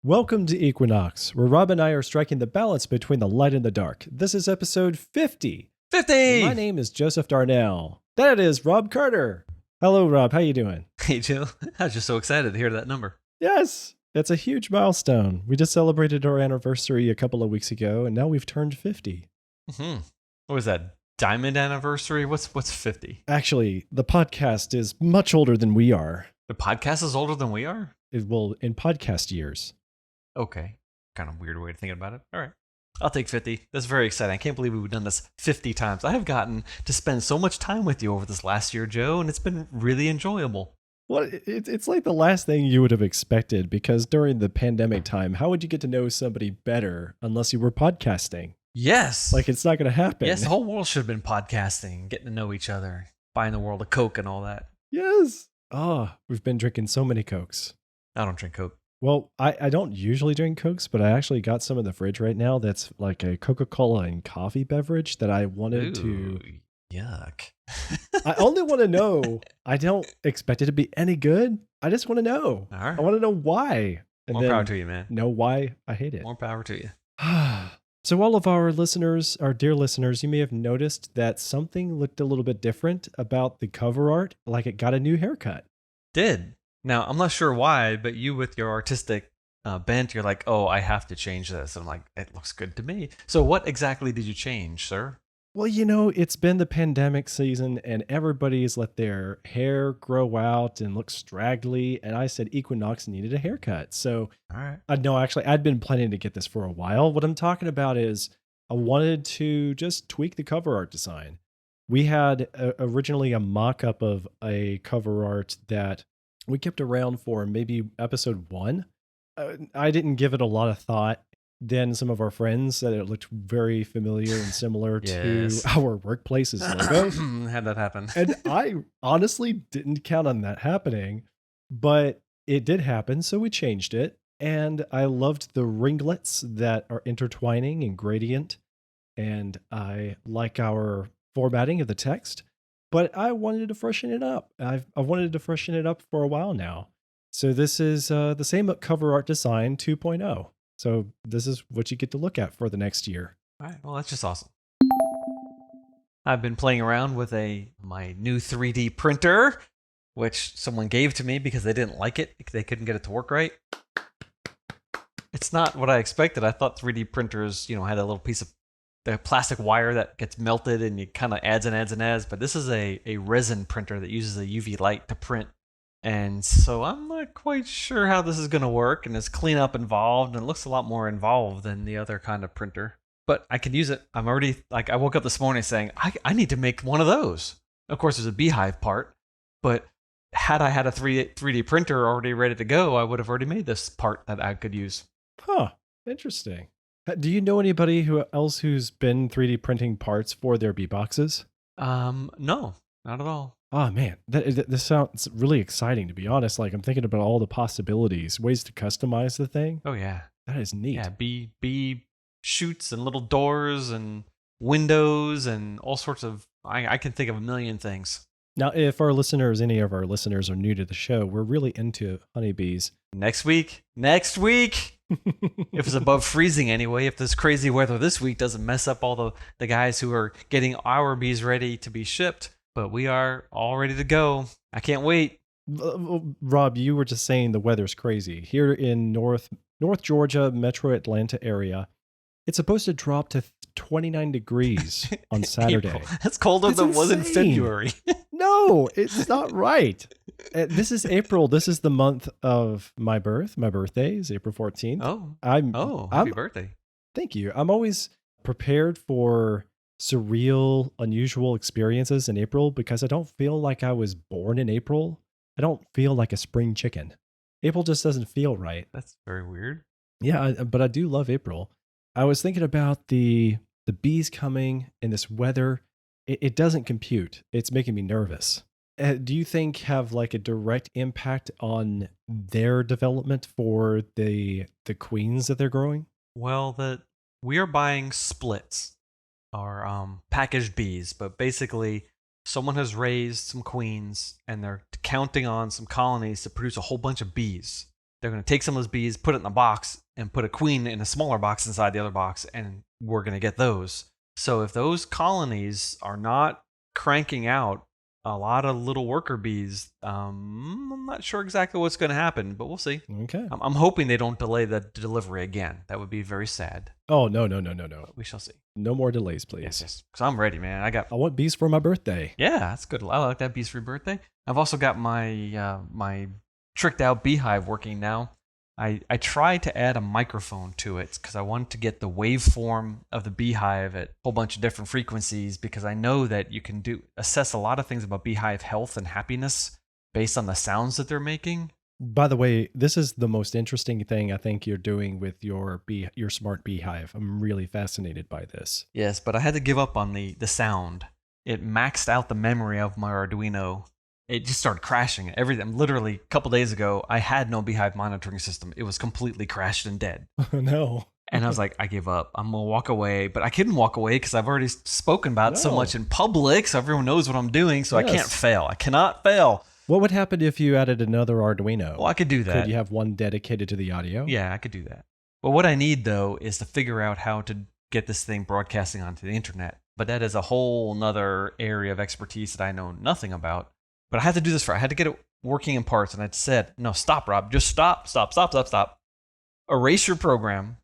Welcome to Equinox, where Rob and I are striking the balance between the light and the dark. This is episode 50. 50! My name is Joseph Darnell. That is Rob Carter. Hello, Rob. How you doing? Hey, Joe. I was just so excited to hear that number. Yes, it's a huge milestone. We just celebrated our anniversary a couple of weeks ago, and now we've turned 50. Mm-hmm. What was that? Diamond anniversary? What's 50? Actually, the podcast is much older than we are. The podcast is older than we are? Well, in podcast years. Okay. Kind of weird way to think about it. All right. I'll take 50. That's very exciting. I can't believe we've done this 50 times. I have gotten to spend so much time with you over this last year, Joe, and it's been really enjoyable. Well, it's like the last thing you would have expected, because during the pandemic time, how would you get to know somebody better unless you were podcasting? Yes. Like, it's not going to happen. Yes, the whole world should have been podcasting, getting to know each other, buying the world a Coke and all that. Yes. We've been drinking so many Cokes. I don't drink Coke. Well, I don't usually drink Cokes, but I actually got some in the fridge right now that's like a Coca-Cola and coffee beverage that I wanted to... Yuck. I only want to know. I don't expect it to be any good. I just want to know. All right. I want to know why. And More then power to you, man. know why I hate it. More power to you. So all of our listeners, our dear listeners, you may have noticed that something looked a little bit different about the cover art, like it got a new haircut. Did. Now, I'm not sure why, but you with your artistic bent, you're like, oh, I have to change this. And I'm like, it looks good to me. So what exactly did you change, sir? Well, it's been the pandemic season and everybody's let their hair grow out and look straggly. And I said Equinox needed a haircut. So All right. no, actually, I'd been planning to get this for a while. What I'm talking about is I wanted to just tweak the cover art design. We had originally a mock-up of a cover art that we kept around for maybe episode 1. I didn't give it a lot of thought. Then some of our friends said it looked very familiar and similar to our workplace's logo. Had that happen. And I honestly didn't count on that happening, but it did happen, so we changed it. And I loved the ringlets that are intertwining and gradient. And I like our formatting of the text, but I wanted to freshen it up. I've wanted to freshen it up for a while now. So this is the same cover art design 2.0. So this is what you get to look at for the next year. All right. Well, that's just awesome. I've been playing around with my new 3D printer, which someone gave to me because they didn't like it. They couldn't get it to work right. It's not what I expected. I thought 3D printers, had a little piece of the plastic wire that gets melted and it kind of adds and adds and adds. But this is a resin printer that uses a UV light to print. And so I'm not quite sure how this is going to work, and there's cleanup involved, and it looks a lot more involved than the other kind of printer. But I can use it. I'm already, I woke up this morning saying, I need to make one of those. Of course, there's a beehive part, but had I had a 3D printer already ready to go, I would have already made this part that I could use. Huh, interesting. Do you know anybody else who's been 3D printing parts for their bee boxes? No, not at all. Oh man, this sounds really exciting, to be honest. Like, I'm thinking about all the possibilities, ways to customize the thing. Oh yeah. That is neat. Yeah, bee chutes and little doors and windows and all sorts of, I can think of a million things. Now, if any of our listeners are new to the show, we're really into honeybees. Next week. If it's above freezing anyway, if this crazy weather this week doesn't mess up all the guys who are getting our bees ready to be shipped. But we are all ready to go. I can't wait. Rob, you were just saying the weather's crazy. Here in North Georgia, metro Atlanta area, it's supposed to drop to 29 degrees on Saturday. April. That's colder than it was in February. No, it's not right. This is April. This is the month of my birth. My birthday is April 14th. Happy birthday. Thank you. I'm always prepared for surreal, unusual experiences in April because I don't feel like I was born in April. I don't feel like a spring chicken. April just doesn't feel right. That's very weird. Yeah, but I do love April. I was thinking about the bees coming and this weather. It doesn't compute. It's making me nervous. Do you think have like a direct impact on their development for the queens that they're growing? Well, we are buying splits. Are packaged bees, but basically someone has raised some queens and they're counting on some colonies to produce a whole bunch of bees. They're going to take some of those bees, put it in a box, and put a queen in a smaller box inside the other box, and we're going to get those. So if those colonies are not cranking out a lot of little worker bees, I'm not sure exactly what's going to happen, but we'll see. Okay. I'm hoping they don't delay the delivery again. That would be very sad. Oh, no. But we shall see. No more delays, please. Yes. Because I'm ready, man. I want bees for my birthday. Yeah, that's good. I like that bees for your birthday. I've also got my my tricked out beehive working now. I tried to add a microphone to it because I wanted to get the waveform of the beehive at a whole bunch of different frequencies, because I know that you can assess a lot of things about beehive health and happiness based on the sounds that they're making. By the way, this is the most interesting thing I think you're doing with your smart beehive. I'm really fascinated by this. Yes, but I had to give up on the sound. It maxed out the memory of my Arduino. It just started crashing. Everything. Literally, a couple days ago, I had no beehive monitoring system. It was completely crashed and dead. Oh, no. And I was like, I give up. I'm going to walk away. But I couldn't walk away because I've already spoken about it so much in public, so everyone knows what I'm doing, so I can't fail. I cannot fail. What would happen if you added another Arduino? Well, I could do that. Could you have one dedicated to the audio? Yeah, I could do that. But what I need, though, is to figure out how to get this thing broadcasting onto the internet. But that is a whole nother area of expertise that I know nothing about. But I had to do this I had to get it working in parts. And I said, no, stop, Rob. Just stop. Erase your program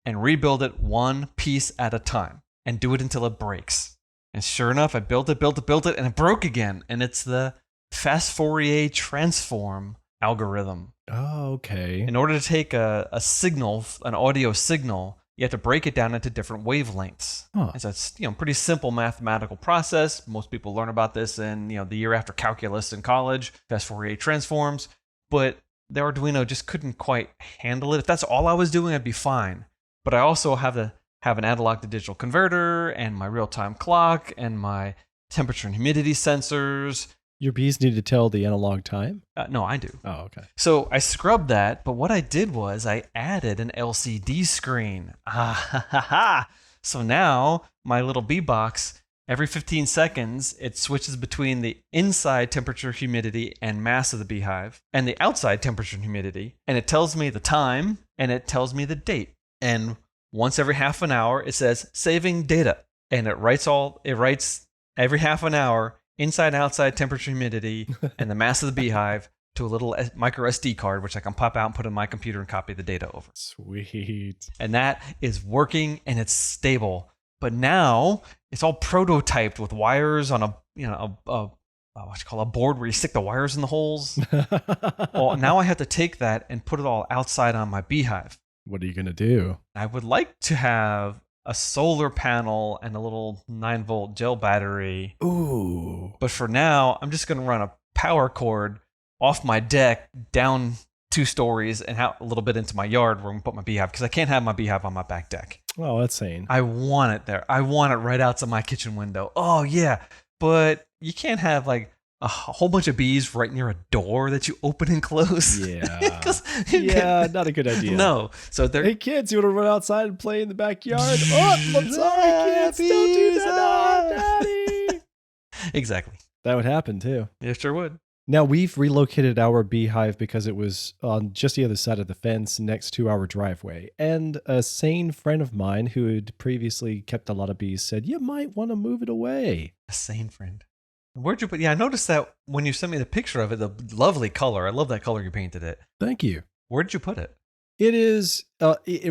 and rebuild it one piece at a time. And do it until it breaks. And sure enough, I built it, and it broke again. And it's the fast Fourier transform algorithm. Oh, okay. In order to take a signal, an audio signal, you have to break it down into different wavelengths. Huh. And so it's pretty simple mathematical process. Most people learn about this in the year after calculus in college, fast Fourier transforms. But the Arduino just couldn't quite handle it. If that's all I was doing, I'd be fine. But I also have an analog to digital converter and my real-time clock and my temperature and humidity sensors. Your bees need to tell the analog time? No, I do. Oh, okay. So I scrubbed that, but what I did was I added an LCD screen. So now my little bee box, every 15 seconds, it switches between the inside temperature, humidity, and mass of the beehive and the outside temperature and humidity. And it tells me the time and it tells me the date. And once every half an hour, it says saving data. And it writes every half an hour inside, outside, temperature, humidity, and the mass of the beehive to a little micro SD card, which I can pop out and put in my computer and copy the data over. Sweet. And that is working and it's stable. But now it's all prototyped with wires on a board where you stick the wires in the holes. Well, now I have to take that and put it all outside on my beehive. What are you going to do? I would like to have a solar panel and a little 9-volt gel battery. Ooh. But for now, I'm just going to run a power cord off my deck down 2 stories and out a little bit into my yard where I'm going to put my beehive, because I can't have my beehive on my back deck. Oh, that's sane. I want it there. I want it right outside my kitchen window. Oh, yeah. But you can't have like a whole bunch of bees right near a door that you open and close. Yeah. Yeah, not a good idea. No. So they're... Hey, kids, you want to run outside and play in the backyard? Oh, I'm sorry, kids. Don't do that. No, Daddy. Exactly. That would happen, too. It sure would. Now, we've relocated our beehive because it was on just the other side of the fence next to our driveway. And a sane friend of mine who had previously kept a lot of bees said, you might want to move it away. A sane friend. Where'd you put... Yeah, I noticed that when you sent me the picture of it, the lovely color. I love that color you painted it. Thank you. Where'd you put it? It is,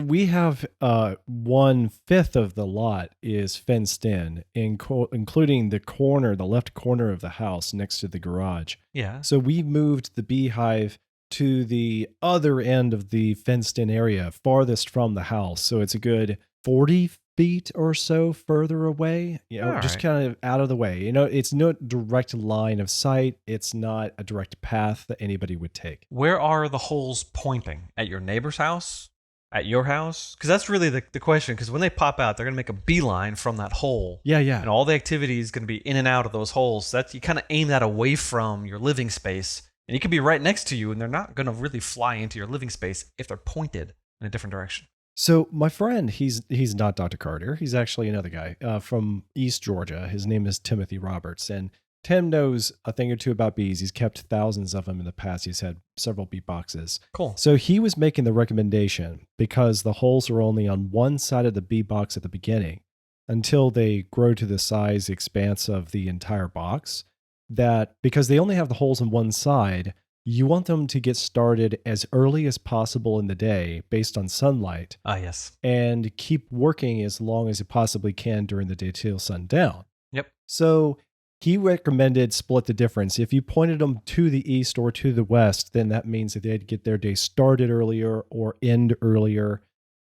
we have 1/5 of the lot is fenced in, including the left corner of the house next to the garage. Yeah. So we moved the beehive to the other end of the fenced in area, farthest from the house. So it's a good 40 feet or so further away, just kind of out of the way. It's no direct line of sight. It's not a direct path that anybody would take. Where are the holes pointing? At your neighbor's house? At your house? Because that's really the question. Because when they pop out, they're going to make a beeline from that hole. Yeah. And all the activity is going to be in and out of those holes. So you kind of aim that away from your living space. And it could be right next to you, and they're not going to really fly into your living space if they're pointed in a different direction. So my friend, he's not Dr. Carter. He's actually another guy from East Georgia. His name is Timothy Roberts. And Tim knows a thing or two about bees. He's kept thousands of them in the past. He's had several bee boxes. Cool. So he was making the recommendation because the holes are only on one side of the bee box at the beginning until they grow to the size expanse of the entire box. That because they only have the holes on one side, you want them to get started as early as possible in the day based on sunlight Ah, yes. and keep working as long as you possibly can during the day till sundown. Yep. So he recommended split the difference. If you pointed them to the east or to the west, then that means that they'd get their day started earlier or end earlier.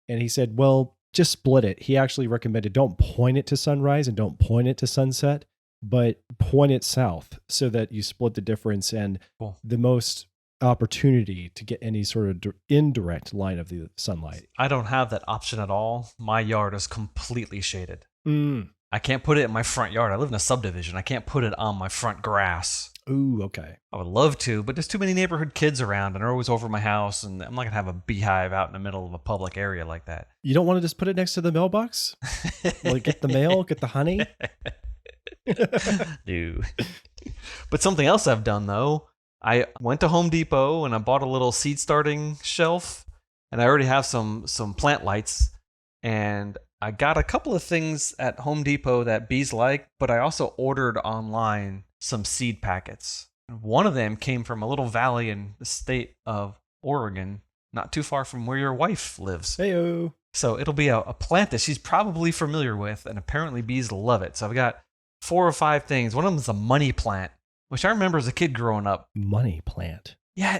And he said, well, just split it. He actually recommended don't point it to sunrise and don't point it to sunset, but point it south so that you split the difference and Cool. the most opportunity to get any sort of indirect line of the sunlight. I don't have that option at all. My yard is completely shaded. Mm. I can't put it in my front yard. I live in a subdivision. I can't put it on my front grass. Ooh, okay. I would love to, but there's too many neighborhood kids around and they're always over my house, and I'm not going to have a beehive out in the middle of a public area like that. You don't want to just put it next to the mailbox? Like get the mail, get the honey? No. But something else I've done, though, I went to Home Depot and I bought a little seed starting shelf, and I already have some plant lights, and I got a couple of things at Home Depot that bees like, but I also ordered online some seed packets. One of them came from a little valley in the state of Oregon, not too far from where your wife lives. Heyo. So it'll be a plant that she's probably familiar with, and apparently bees love it. So I've got 4 or 5 things. One of them is a money plant, which I remember as a kid growing up. Money plant. Yeah,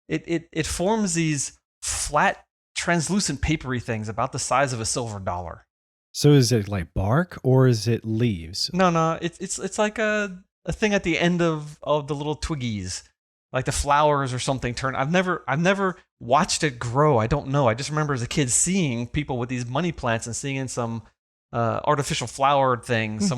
it forms these flat, translucent, papery things about the size of a silver dollar. So is it like bark or is it leaves? No, it's like a thing at the end of the little twiggies, like the flowers or something turn. I've never watched it grow. I don't know. I just remember as a kid seeing people with these money plants and seeing some artificial flower things.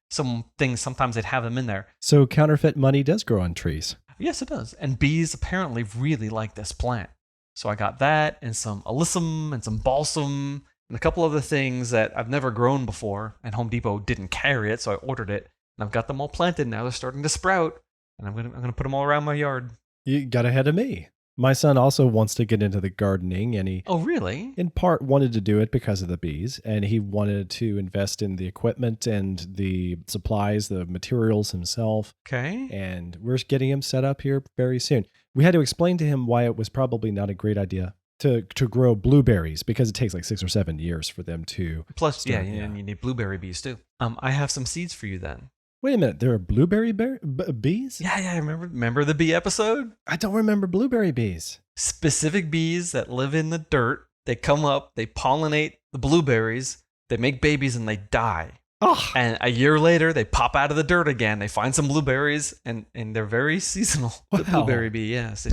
Some things sometimes they'd have them in there. So counterfeit money does grow on trees. Yes, it does. And bees apparently really like this plant. So I got that and some alyssum and some balsam and a couple other things that I've never grown before. And Home Depot didn't carry it, so I ordered it. And I've got them all planted now. They're starting to sprout. And I'm gonna put them all around my yard. You got ahead of me. My son also wants to get into the gardening, and he Oh, really? in part wanted to do it because of the bees, and he wanted to invest in the equipment and the supplies, the materials himself. Okay. And we're getting him set up here very soon. We had to explain to him why it was probably not a great idea to grow blueberries because it takes like 6 or 7 years for them to. Plus, start, and you need blueberry bees too. I have some seeds for you then. Wait a minute, there are blueberry bees? Yeah. Remember the bee episode? I don't remember blueberry bees. Specific bees that live in the dirt. They come up, they pollinate the blueberries, they make babies, and they die. Oh, And a year later, they pop out of the dirt again. They find some blueberries, and they're very seasonal. The Wow. blueberry bee, yes.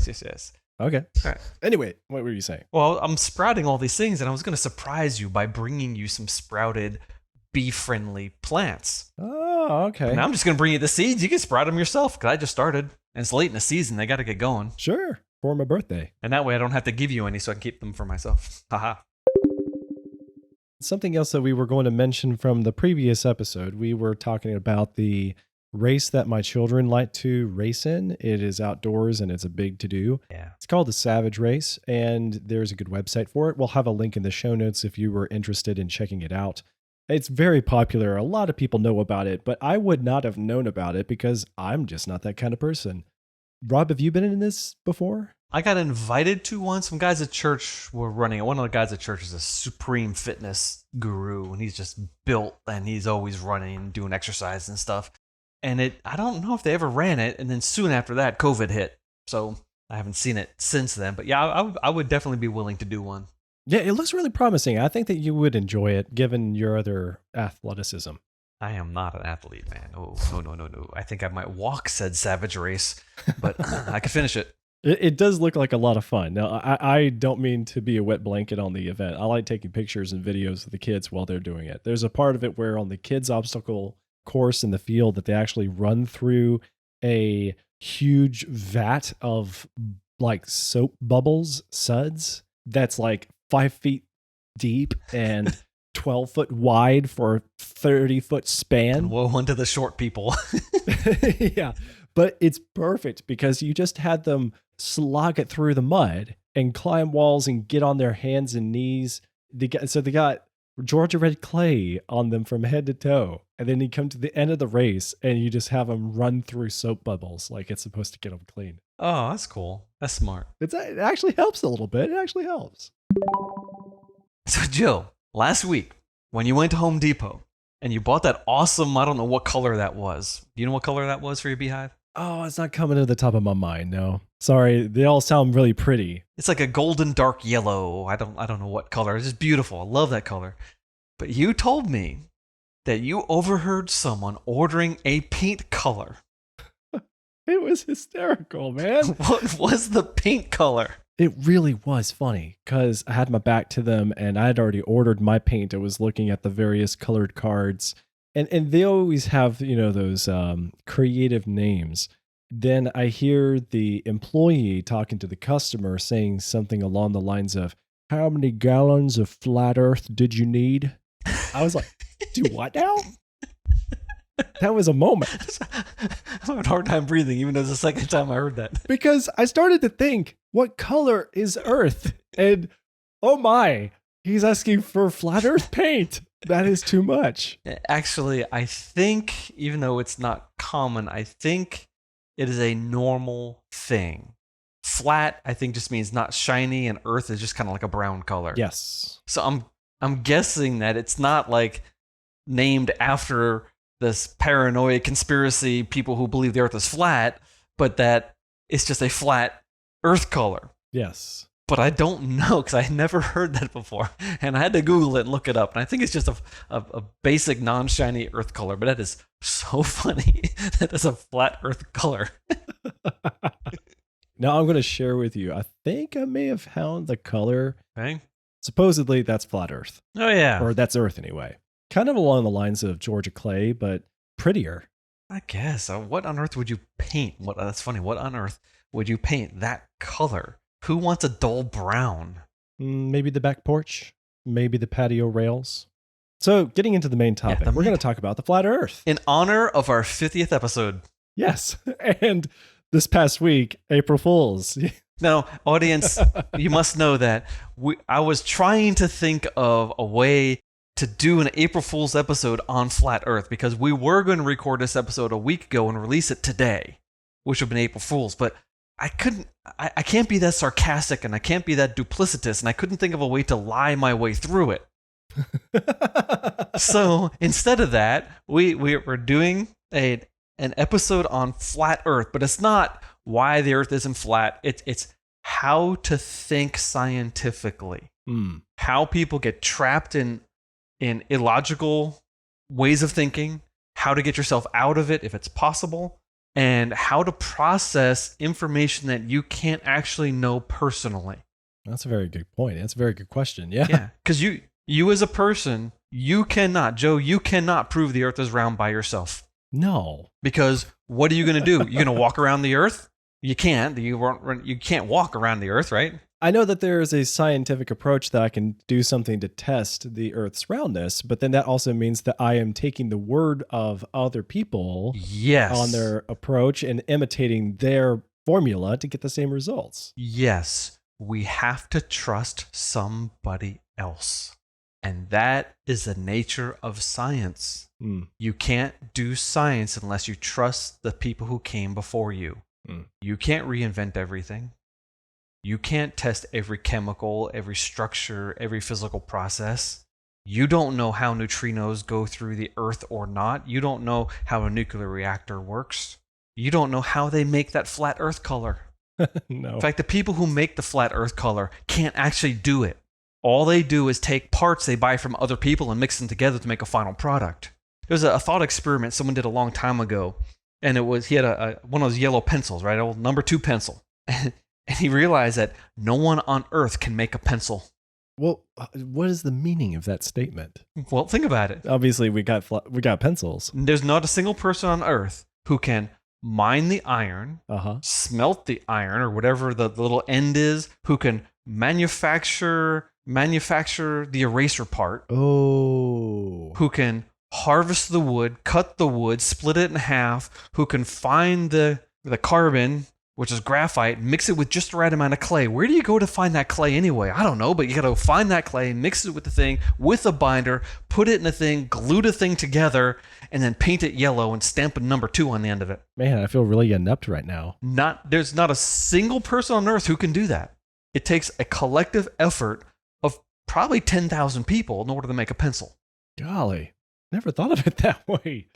okay. All right. Anyway, what were you saying? Well, I'm sprouting all these things, and I was going to surprise you by bringing you some sprouted bee-friendly plants. Oh, okay. But now I'm just going to bring you the seeds. You can sprout them yourself, because I just started. And it's late in the season. They got to get going. Sure. For my birthday. And that way I don't have to give you any, so I can keep them for myself. Haha. Something else that we were going to mention from the previous episode, we were talking about the race that my children like to race in. It is outdoors and it's a big to-do. Yeah. It's called the Savage Race, and there's a good website for it. We'll have a link in the show notes if you were interested in checking it out. It's very popular. A lot of people know about it, but I would not have known about it because I'm just not that kind of person. Rob, have you been in this before? I got invited to one. Some guys at church were running it. One of the guys at church is a supreme fitness guru, and he's just built, and he's always running and doing exercise and stuff. And I don't know if they ever ran it. And then soon after that, COVID hit. So I haven't seen it since then. But yeah, I would definitely be willing to do one. Yeah, it looks really promising. I think that you would enjoy it given your other athleticism. I am not an athlete, man. Oh, no. I think I might walk said Savage Race, but I could finish it. It does look like a lot of fun. Now, I don't mean to be a wet blanket on the event. I like taking pictures and videos of the kids while they're doing it. There's a part of it where on the kids' obstacle course in the field that they actually run through a huge vat of like soap bubbles, suds, that's like 5 feet deep. And 12-foot wide for a 30-foot And span. woe unto the short people. Yeah. But it's perfect because you just had them slog it through the mud and climb walls and get on their hands and knees. So they got Georgia red clay on them from head to toe. And then you come to the end of the race and you just have them run through soap bubbles like it's supposed to get them clean. Oh, that's cool. That's smart. It actually helps a little bit. It actually helps. So, Joe, last week when you went to Home Depot and you bought that awesome, I don't know what color that was. Do you know what color that was for your beehive? Oh, it's not coming to the top of my mind. No, sorry. They all sound really pretty. It's like a golden dark yellow. I don't know what color. It's just beautiful. I love that color. But you told me that you overheard someone ordering a paint color. It was hysterical, man. What was the paint color? It really was funny because I had my back to them and I had already ordered my paint. I was looking at the various colored cards, and they always have, those creative names. Then I hear the employee talking to the customer saying something along the lines of, "How many gallons of flat earth did you need?" I was like, "Do what now?" That was a moment. I'm having a hard time breathing, even though it's the second time I heard that. Because I started to think, what color is Earth? And oh my, he's asking for flat Earth paint. That is too much. Actually, I think, even though it's not common, I think it is a normal thing. Flat, I think, just means not shiny, and Earth is just kind of like a brown color. Yes. So I'm guessing that it's not like named after this paranoid conspiracy people who believe the Earth is flat, but that it's just a flat Earth color. Yes. But I don't know because I never heard that before, and I had to Google it and look it up. And I think it's just a basic non-shiny Earth color. But that is so funny. That is a flat Earth color. Now I'm going to share with you. I think I may have found the color. Okay. Supposedly that's flat Earth. Oh yeah. Or that's Earth anyway. Kind of along the lines of Georgia clay, but prettier. I guess. What on earth would you paint? That's funny. What on earth would you paint that color? Who wants a dull brown? Maybe the back porch. Maybe the patio rails. So getting into the main topic, we're going to talk about the flat Earth. In honor of our 50th episode. Yes. And this past week, April Fools. Now, audience, you must know that I was trying to think of a way to do an April Fool's episode on Flat Earth because we were going to record this episode a week ago and release it today, which would have been April Fool's, but I can't be that sarcastic and I can't be that duplicitous and I couldn't think of a way to lie my way through it. So instead of that, we're doing an episode on Flat Earth, but it's not why the Earth isn't flat. It's how to think scientifically, how people get trapped in illogical ways of thinking, how to get yourself out of it if it's possible, and how to process information that you can't actually know personally. That's a very good point. That's a very good question. Yeah. Yeah. Because you as a person, you cannot prove the Earth is round by yourself. No. Because what are you going to do? You're going to walk around the Earth? You can't. You can't walk around the Earth, right? I know that there is a scientific approach that I can do something to test the Earth's roundness, but then that also means that I am taking the word of other people on their approach and imitating their formula to get the same results. Yes, we have to trust somebody else. And that is the nature of science. You can't do science unless you trust the people who came before you. You can't reinvent everything. You can't test every chemical, every structure, every physical process. You don't know how neutrinos go through the Earth or not. You don't know how a nuclear reactor works. You don't know how they make that flat Earth color. No. In fact, the people who make the flat Earth color can't actually do it. All they do is take parts they buy from other people and mix them together to make a final product. There was a thought experiment someone did a long time ago, and he had one of those yellow pencils, right? An old number 2 pencil. And he realized that no one on Earth can make a pencil. Well, what is the meaning of that statement? Well, think about it. Obviously, we got pencils. There's not a single person on Earth who can mine the iron, smelt the iron, or whatever the little end is, who can manufacture manufacture the eraser part, Oh. who can harvest the wood, cut the wood, split it in half, who can find the carbon, which is graphite, mix it with just the right amount of clay. Where do you go to find that clay anyway? I don't know, but you got to find that clay, mix it with the thing, with a binder, put it in a thing, glue the thing together, and then paint it yellow and stamp a number 2 on the end of it. Man, I feel really inept right now. There's not a single person on earth who can do that. It takes a collective effort of probably 10,000 people in order to make a pencil. Golly, never thought of it that way.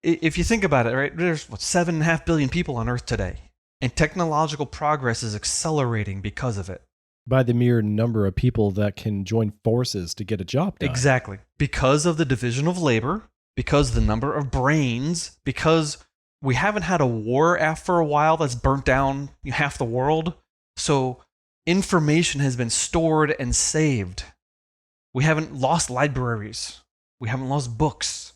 If you think about it, right, there's 7.5 billion people on Earth today, and technological progress is accelerating because of it. By the mere number of people that can join forces to get a job done. Exactly. Because of the division of labor, because the number of brains, because we haven't had a war for a while that's burnt down half the world. So information has been stored and saved. We haven't lost libraries. We haven't lost books.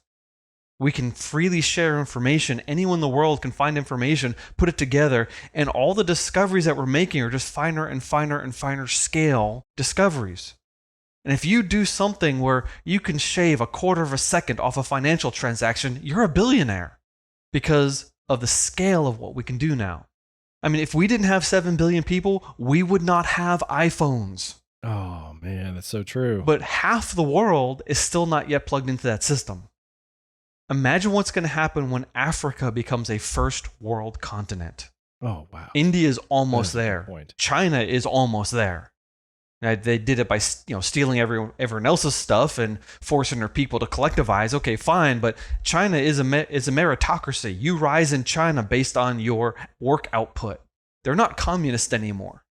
We can freely share information. Anyone in the world can find information, put it together, and all the discoveries that we're making are just finer and finer and finer scale discoveries. And if you do something where you can shave a quarter of a second off a financial transaction, you're a billionaire because of the scale of what we can do now. I mean, if we didn't have 7 billion people, we would not have iPhones. Oh, man, that's so true. But half the world is still not yet plugged into that system. Imagine what's going to happen when Africa becomes a first world continent. Oh, wow. India is almost That's a good there. point. China is almost there. Now, they did it by stealing everyone else's stuff and forcing their people to collectivize. Okay, fine, but China is a meritocracy. You rise in China based on your work output. They're not communist anymore.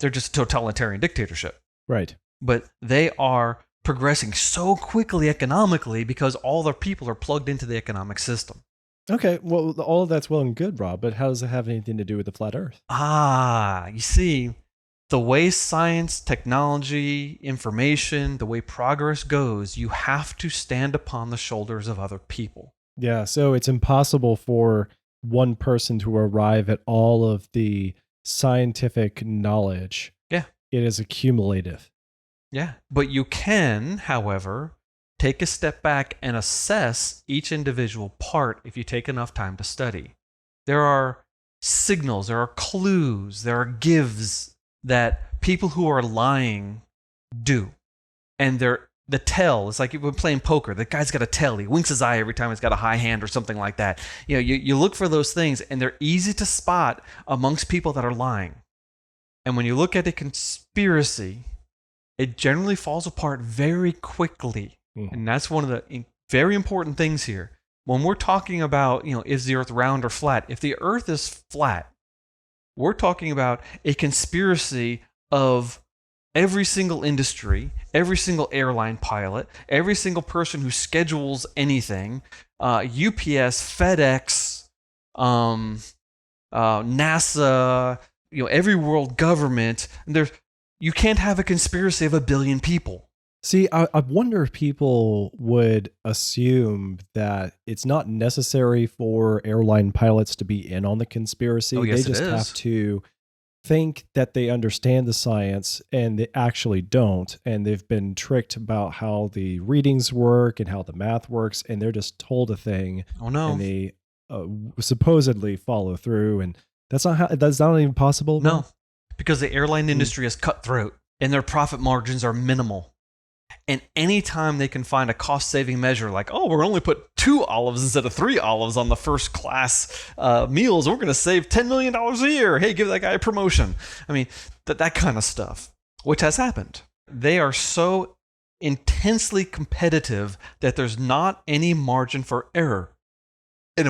They're just a totalitarian dictatorship. Right. But they are progressing so quickly economically because all their people are plugged into the economic system. Okay, well, all of that's well and good, Rob, but how does it have anything to do with the flat Earth? You see, the way science, technology, information, the way progress goes, you have to stand upon the shoulders of other people. Yeah, so it's impossible for one person to arrive at all of the scientific knowledge. Yeah. It is accumulative. Yeah. But you can, however, take a step back and assess each individual part if you take enough time to study. There are signals, there are clues, there are gives that people who are lying do. And the tell, it's like we're playing poker. The guy's got a tell. He winks his eye every time he's got a high hand or something like that. You look for those things, and they're easy to spot amongst people that are lying. And when you look at a conspiracy, it generally falls apart very quickly. Mhm. And that's one of the very important things here. When we're talking about, is the earth round or flat? If the earth is flat, we're talking about a conspiracy of every single industry, every single airline pilot, every single person who schedules anything, UPS, FedEx, NASA, every world government. You can't have a conspiracy of 1 billion people. See, I wonder if people would assume that it's not necessary for airline pilots to be in on the conspiracy. Oh, yes, they just it is. have to think that they understand the science, and they actually don't. And they've been tricked about how the readings work and how the math works, and they're just told a thing. Oh, no. And they supposedly follow through. And that's not even possible. No, because the airline industry is cutthroat and their profit margins are minimal. And anytime they can find a cost-saving measure like, we're going to only put 2 olives instead of 3 olives on the first class meals, we're going to save $10 million a year. Hey, give that guy a promotion. I mean, that kind of stuff, which has happened. They are so intensely competitive that there's not any margin for error. And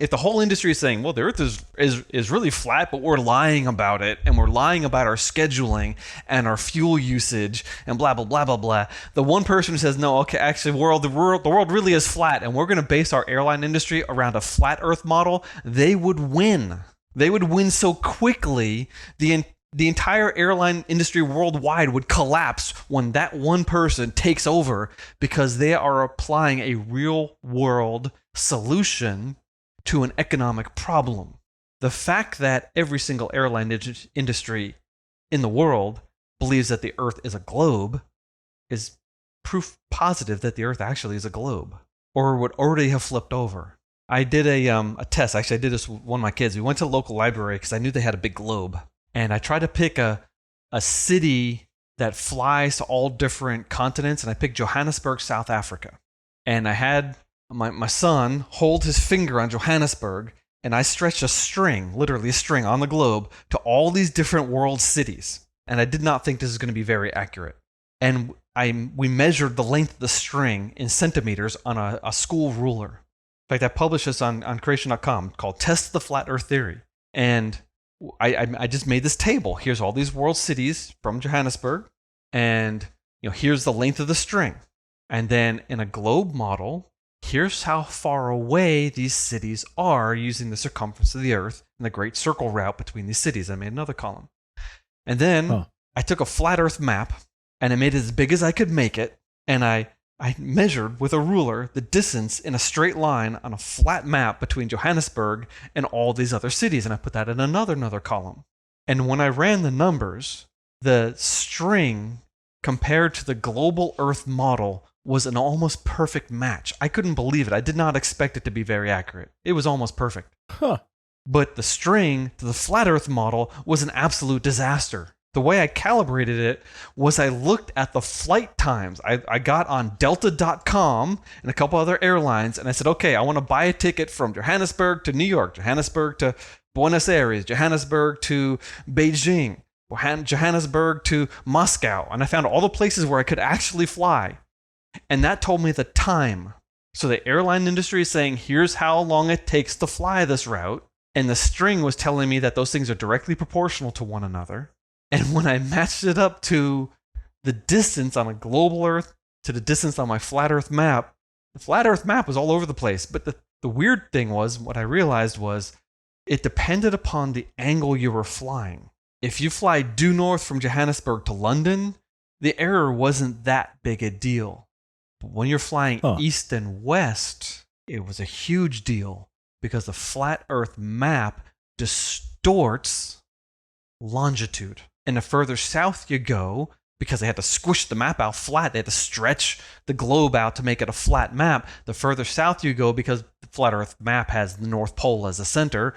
if the whole industry is saying, well, the earth is really flat, but we're lying about it, and we're lying about our scheduling and our fuel usage and blah, blah, blah, blah, blah. The one person who says, no, okay, actually, the world really is flat, and we're going to base our airline industry around a flat earth model, they would win. They would win so quickly, the entire airline industry worldwide would collapse when that one person takes over, because they are applying a real world solution to an economic problem. The fact that every single airline industry in the world believes that the earth is a globe is proof positive that the Earth actually is a globe, or would already have flipped over. I did a test. Actually, I did this with one of my kids. We went to the local library because I knew they had a big globe, and I tried to pick a city that flies to all different continents, and I picked Johannesburg, South Africa. And I had my son hold his finger on Johannesburg, and I stretched a string, literally a string on the globe, to all these different world cities. And I did not think this was going to be very accurate. And we measured the length of the string in centimeters on a school ruler. In fact, I published this on creation.com called Test the Flat Earth Theory. And I just made this table. Here's all these world cities from Johannesburg, and here's the length of the string. And then in a globe model, here's how far away these cities are using the circumference of the Earth and the great circle route between these cities. I made another column. And then I took a flat Earth map and I made it as big as I could make it, and I measured with a ruler the distance in a straight line on a flat map between Johannesburg and all these other cities, and I put that in another column. And when I ran the numbers, the string compared to the global Earth model was an almost perfect match. I couldn't believe it. I did not expect it to be very accurate. It was almost perfect. But the string to the flat Earth model was an absolute disaster. The way I calibrated it was I looked at the flight times. I got on Delta.com and a couple other airlines, and I said, okay, I want to buy a ticket from Johannesburg to New York, Johannesburg to Buenos Aires, Johannesburg to Beijing, Johannesburg to Moscow. And I found all the places where I could actually fly. And that told me the time. So the airline industry is saying, here's how long it takes to fly this route. And the string was telling me that those things are directly proportional to one another. And when I matched it up to the distance on a global Earth to the distance on my flat Earth map, the flat Earth map was all over the place. But the weird thing was, what I realized was, it depended upon the angle you were flying. If you fly due north from Johannesburg to London, the error wasn't that big a deal. But when you're flying east and west, it was a huge deal because the flat Earth map distorts longitude. And the further south you go, because they had to squish the map out flat, they had to stretch the globe out to make it a flat map. The further south you go, because the flat Earth map has the North Pole as a center,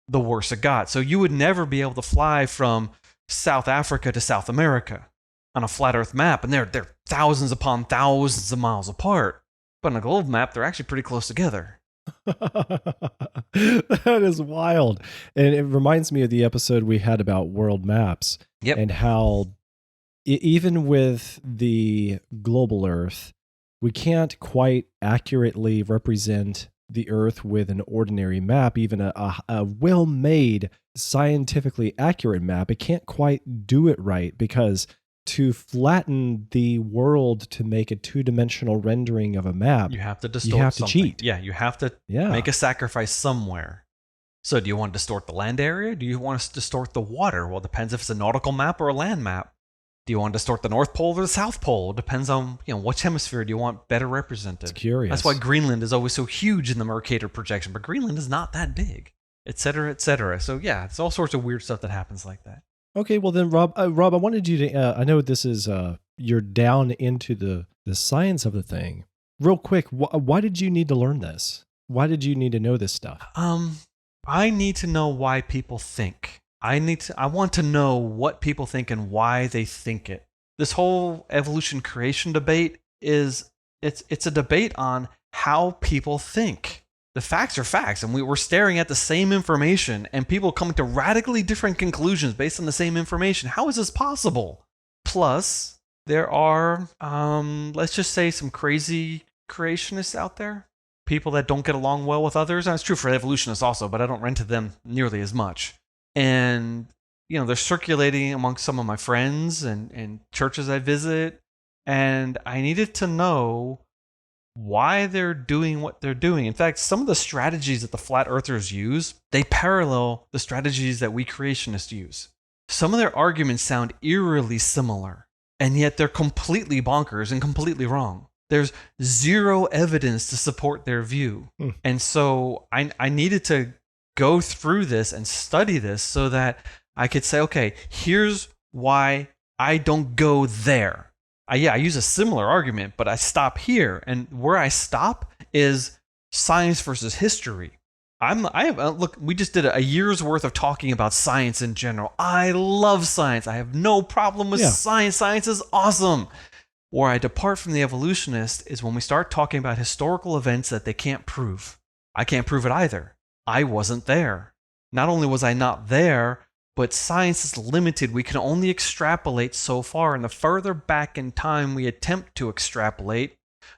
the worse it got. So you would never be able to fly from South Africa to South America on a flat Earth map, and they're thousands upon thousands of miles apart. But on a globe map, they're actually pretty close together. That is wild. And it reminds me of the episode we had about world maps. Yep. And how even with the global Earth, we can't quite accurately represent the Earth with an ordinary map, even a well-made, scientifically accurate map. It can't quite do it right, because to flatten the world to make a two-dimensional rendering of a map, you have to distort. You have to something. cheat. Yeah, you have to make a sacrifice somewhere. So do you want to distort the land area? Do you want to distort the water? Well, it depends if it's a nautical map or a land map. Do you want to distort the North Pole or the South Pole? It depends on which hemisphere do you want better represented. It's curious. That's why Greenland is always so huge in the Mercator projection, but Greenland is not that big, et cetera, et cetera. So yeah, it's all sorts of weird stuff that happens like that. Okay, well then, Rob, I wanted you to, I know this is, you're down into the science of the thing. Real quick, why did you need to learn this? Why did you need to know this stuff? I need to know why people think. I want to know what people think and why they think it. This whole evolution creation debate it's a debate on how people think. The facts are facts, and we're staring at the same information, and people coming to radically different conclusions based on the same information. How is this possible? Plus, there are, let's just say, some crazy creationists out there. People that don't get along well with others. And it's true for evolutionists also, but I don't run to them nearly as much. And, they're circulating amongst some of my friends and churches I visit, and I needed to know why they're doing what they're doing. In fact, some of the strategies that the flat earthers use, they parallel the strategies that we creationists use. Some of their arguments sound eerily similar, and yet they're completely bonkers and completely wrong. There's zero evidence to support their view. And so I needed to go through this and study this so that I could say, okay, here's why I don't go there. I use a similar argument, but I stop here. And where I stop is science versus history. Look, we just did a year's worth of talking about science in general. I love science. I have no problem with Yeah. science. Science is awesome. Where I depart from the evolutionist is when we start talking about historical events that they can't prove. I can't prove it either. I wasn't there. Not only was I not there, but science is limited. We can only extrapolate so far, and the further back in time we attempt to extrapolate,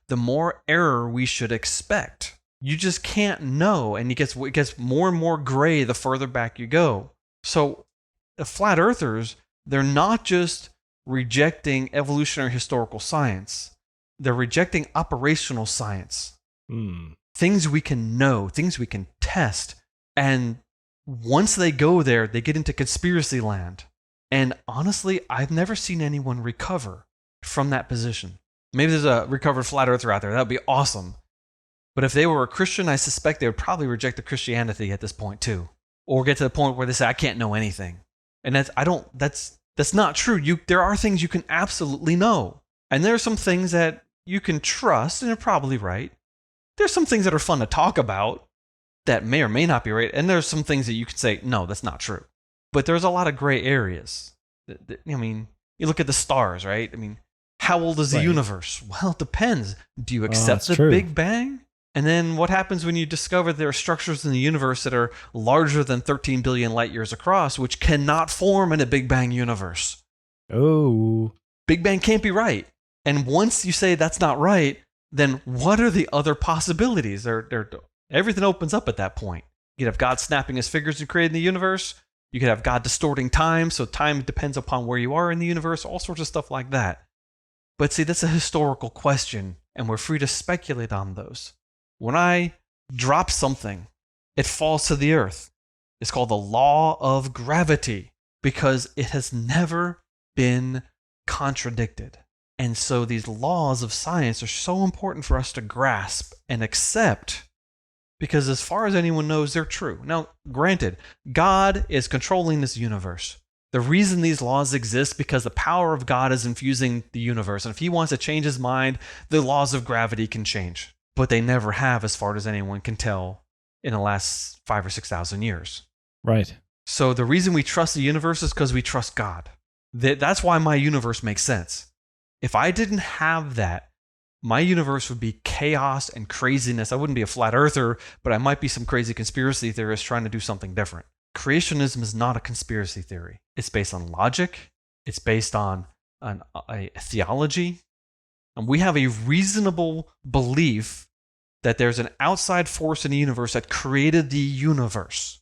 the more error we should expect. You just can't know, and it gets more and more gray the further back you go. So the flat earthers, they're not just rejecting evolutionary historical science. They're rejecting operational science. Things we can know, things we can test. And once they go there, they get into conspiracy land. And honestly, I've never seen anyone recover from that position. Maybe there's a recovered flat earther out there. That would be awesome. But if they were a Christian, I suspect they would probably reject the Christianity at this point too. Or get to the point where they say, I can't know anything. And that's not true. There are things you can absolutely know. And there are some things that you can trust, and you're probably right. There's some things that are fun to talk about that may or may not be right. And there's some things that you can say, no, that's not true. But there's a lot of gray areas. I mean, you look at the stars, right? I mean, how old is the universe? Well, it depends. Do you accept the Big Bang? And then what happens when you discover there are structures in the universe that are larger than 13 billion light years across, which cannot form in a Big Bang universe? Oh. Big Bang can't be right. And once you say that's not right, then what are the other possibilities? Everything opens up at that point. You could have God snapping his fingers and creating the universe. You could have God distorting time, so time depends upon where you are in the universe, all sorts of stuff like that. But see, that's a historical question, and we're free to speculate on those. When I drop something, it falls to the earth. It's called the law of gravity because it has never been contradicted. And so these laws of science are so important for us to grasp and accept because as far as anyone knows, they're true. Now, granted, God is controlling this universe. The reason these laws exist because the power of God is infusing the universe. And if he wants to change his mind, the laws of gravity can change. But they never have, as far as anyone can tell, in the last 5,000 or 6,000 years. Right. So the reason we trust the universe is because we trust God. That's why my universe makes sense. If I didn't have that, my universe would be chaos and craziness. I wouldn't be a flat earther, but I might be some crazy conspiracy theorist trying to do something different. Creationism is not a conspiracy theory. It's based on logic. It's based on a theology. And we have a reasonable belief that there's an outside force in the universe that created the universe.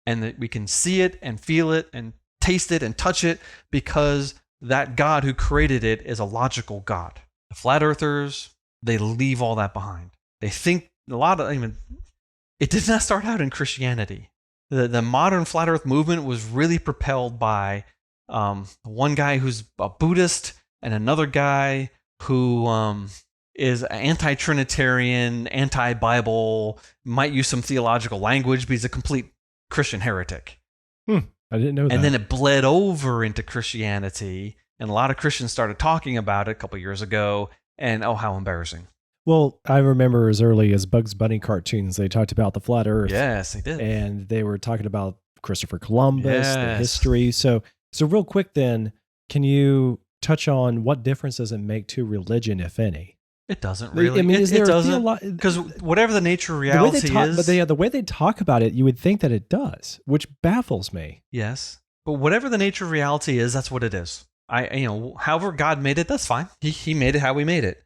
And that we can see it and feel it and taste it and touch it because that God who created it is a logical God. The flat earthers, they leave all that behind. They think it did not start out in Christianity. The modern flat earth movement was really propelled by one guy who's a Buddhist and another guy who is anti-Trinitarian, anti-Bible, might use some theological language, but he's a complete Christian heretic. I didn't know that. And then it bled over into Christianity, and a lot of Christians started talking about it a couple years ago, and oh, how embarrassing. Well, I remember as early as Bugs Bunny cartoons, they talked about the flat earth. Yes, they did. And they were talking about Christopher Columbus, the Yes. history. So real quick then, can you touch on what difference does it make to religion, if any? It doesn't really. I mean, it doesn't, because whatever the nature of reality is. But the way they talk about it, you would think that it does, which baffles me. Yes, but whatever the nature of reality is, that's what it is. However God made it, that's fine. He made it how he made it.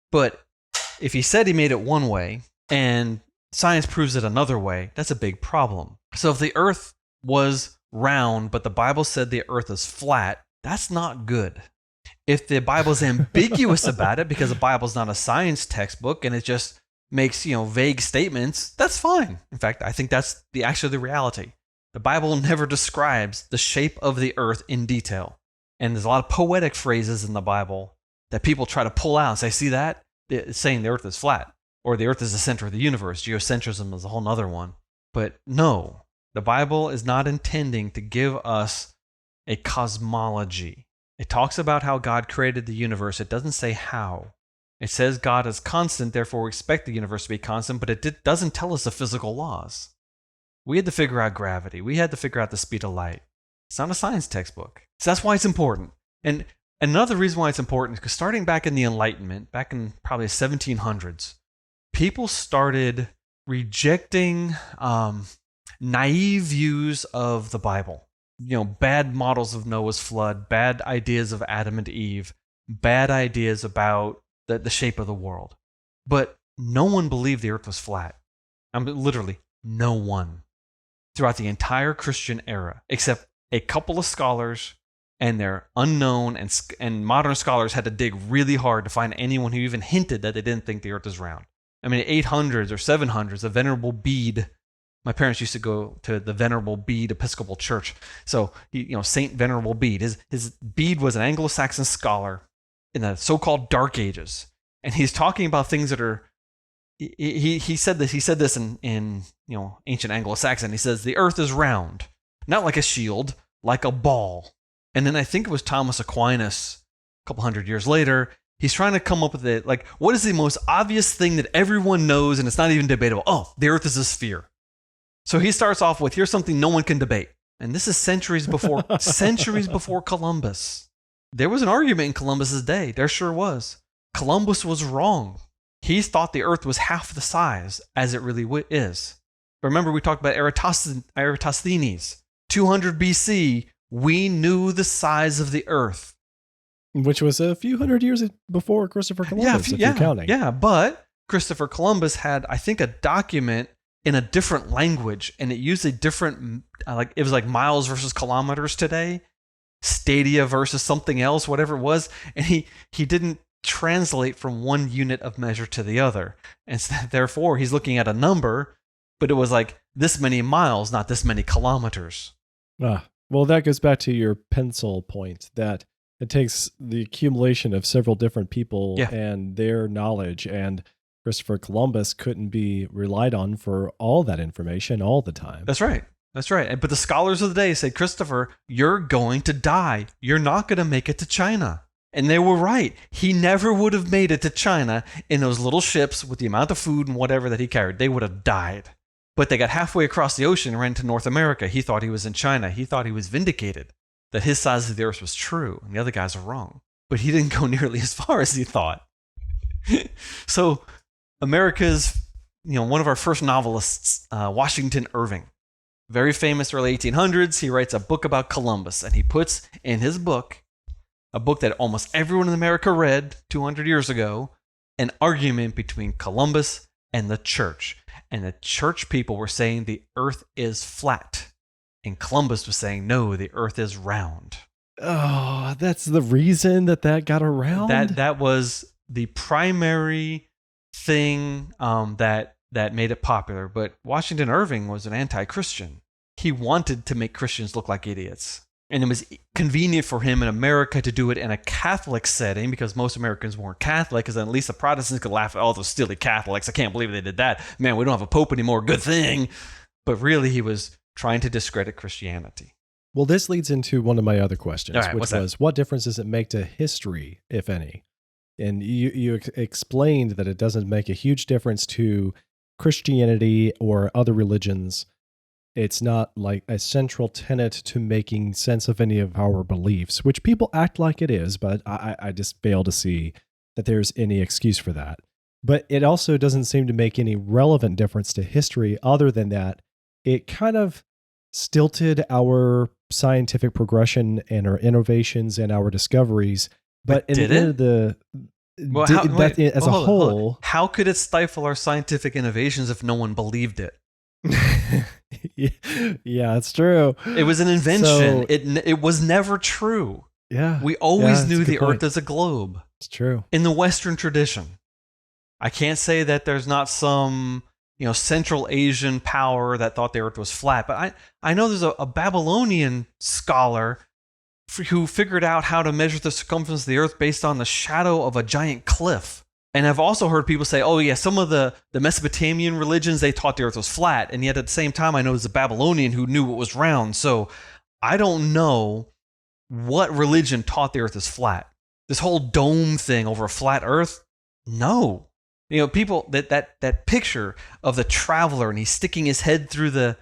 But if he said he made it one way and science proves it another way, that's a big problem. So if the earth was round, but the Bible said the earth is flat, that's not good. If the Bible's ambiguous about it because the Bible's not a science textbook and it just makes, vague statements, that's fine. In fact, I think that's actually the reality. The Bible never describes the shape of the earth in detail. And there's a lot of poetic phrases in the Bible that people try to pull out and say, see that? It's saying the earth is flat or the earth is the center of the universe. Geocentrism is a whole nother one. But no, the Bible is not intending to give us a cosmology. It talks about how God created the universe. It doesn't say how. It says God is constant, therefore we expect the universe to be constant, but it doesn't tell us the physical laws. We had to figure out gravity. We had to figure out the speed of light. It's not a science textbook. So that's why it's important. And another reason why it's important is because starting back in the Enlightenment, back in probably the 1700s, people started rejecting naive views of the Bible. Bad models of Noah's flood, bad ideas of Adam and Eve, bad ideas about the shape of the world. But no one believed the earth was flat. Literally, no one. Throughout the entire Christian era, except a couple of scholars, and they're unknown, and modern scholars had to dig really hard to find anyone who even hinted that they didn't think the earth is round. I mean, 800s or 700s, the Venerable Bede. My parents used to go to the Venerable Bede Episcopal Church. So, Saint Venerable Bede. His Bede was an Anglo-Saxon scholar in the so-called Dark Ages, and he's talking about things that are. He said this. He said this in ancient Anglo-Saxon. He says the Earth is round, not like a shield, like a ball. And then I think it was Thomas Aquinas, a couple hundred years later. He's trying to come up with it. Like, what is the most obvious thing that everyone knows, and it's not even debatable? Oh, the Earth is a sphere. So he starts off with, here's something no one can debate. And this is centuries before Columbus. There was an argument in Columbus's day. There sure was. Columbus was wrong. He thought the Earth was half the size as it really is. Remember, we talked about Eratosthenes. 200 BC, we knew the size of the Earth. Which was a few hundred years before Christopher Columbus, if you're counting. Yeah, but Christopher Columbus had, I think, a document in a different language, and it used a different, it was like miles versus kilometers today, stadia versus something else, whatever it was, and he didn't translate from one unit of measure to the other. And so, therefore, he's looking at a number, but it was like this many miles, not this many kilometers. Well, that goes back to your pencil point, that it takes the accumulation of several different people and their knowledge, and Christopher Columbus couldn't be relied on for all that information all the time. That's right. But the scholars of the day say, Christopher, you're going to die. You're not going to make it to China. And they were right. He never would have made it to China in those little ships with the amount of food and whatever that he carried. They would have died. But they got halfway across the ocean and ran to North America. He thought he was in China. He thought he was vindicated, that his size of the earth was true and the other guys are wrong. But he didn't go nearly as far as he thought. So America's, one of our first novelists, Washington Irving, very famous early 1800s. He writes a book about Columbus, and he puts in his book, a book that almost everyone in America read 200 years ago, an argument between Columbus and the church. And the church people were saying the earth is flat. And Columbus was saying, no, the earth is round. Oh, that's the reason that got around? That was the primary thing that made it popular. But Washington Irving was an anti-Christian. He wanted to make Christians look like idiots. And it was convenient for him in America to do it in a Catholic setting because most Americans weren't Catholic, because then at least the Protestants could laugh at all those silly Catholics. I can't believe they did that. Man, we don't have a pope anymore. Good thing. But really, he was trying to discredit Christianity. Well, this leads into one of my other questions, right, which was, what difference does it make to history, if any? And you explained that it doesn't make a huge difference to Christianity or other religions. It's not like a central tenet to making sense of any of our beliefs, which people act like it is, but I just fail to see that there's any excuse for that. But it also doesn't seem to make any relevant difference to history other than that it kind of stilted our scientific progression and our innovations and our discoveries. But in the end of the as a whole, how could it stifle our scientific innovations if no one believed it? Yeah, it's true. It was an invention. It was never true. Yeah, we always knew the Earth as a globe. It's true. In the Western tradition, I can't say that there's not some Central Asian power that thought the Earth was flat, but I know there's a Babylonian scholar who figured out how to measure the circumference of the Earth based on the shadow of a giant cliff. And I've also heard people say, oh yeah, some of the Mesopotamian religions, they taught the Earth was flat. And yet at the same time, I know there's a Babylonian who knew it was round. So I don't know What religion taught the earth is flat? This whole dome thing over a flat earth? No. People that picture of the traveler and he's sticking his head through the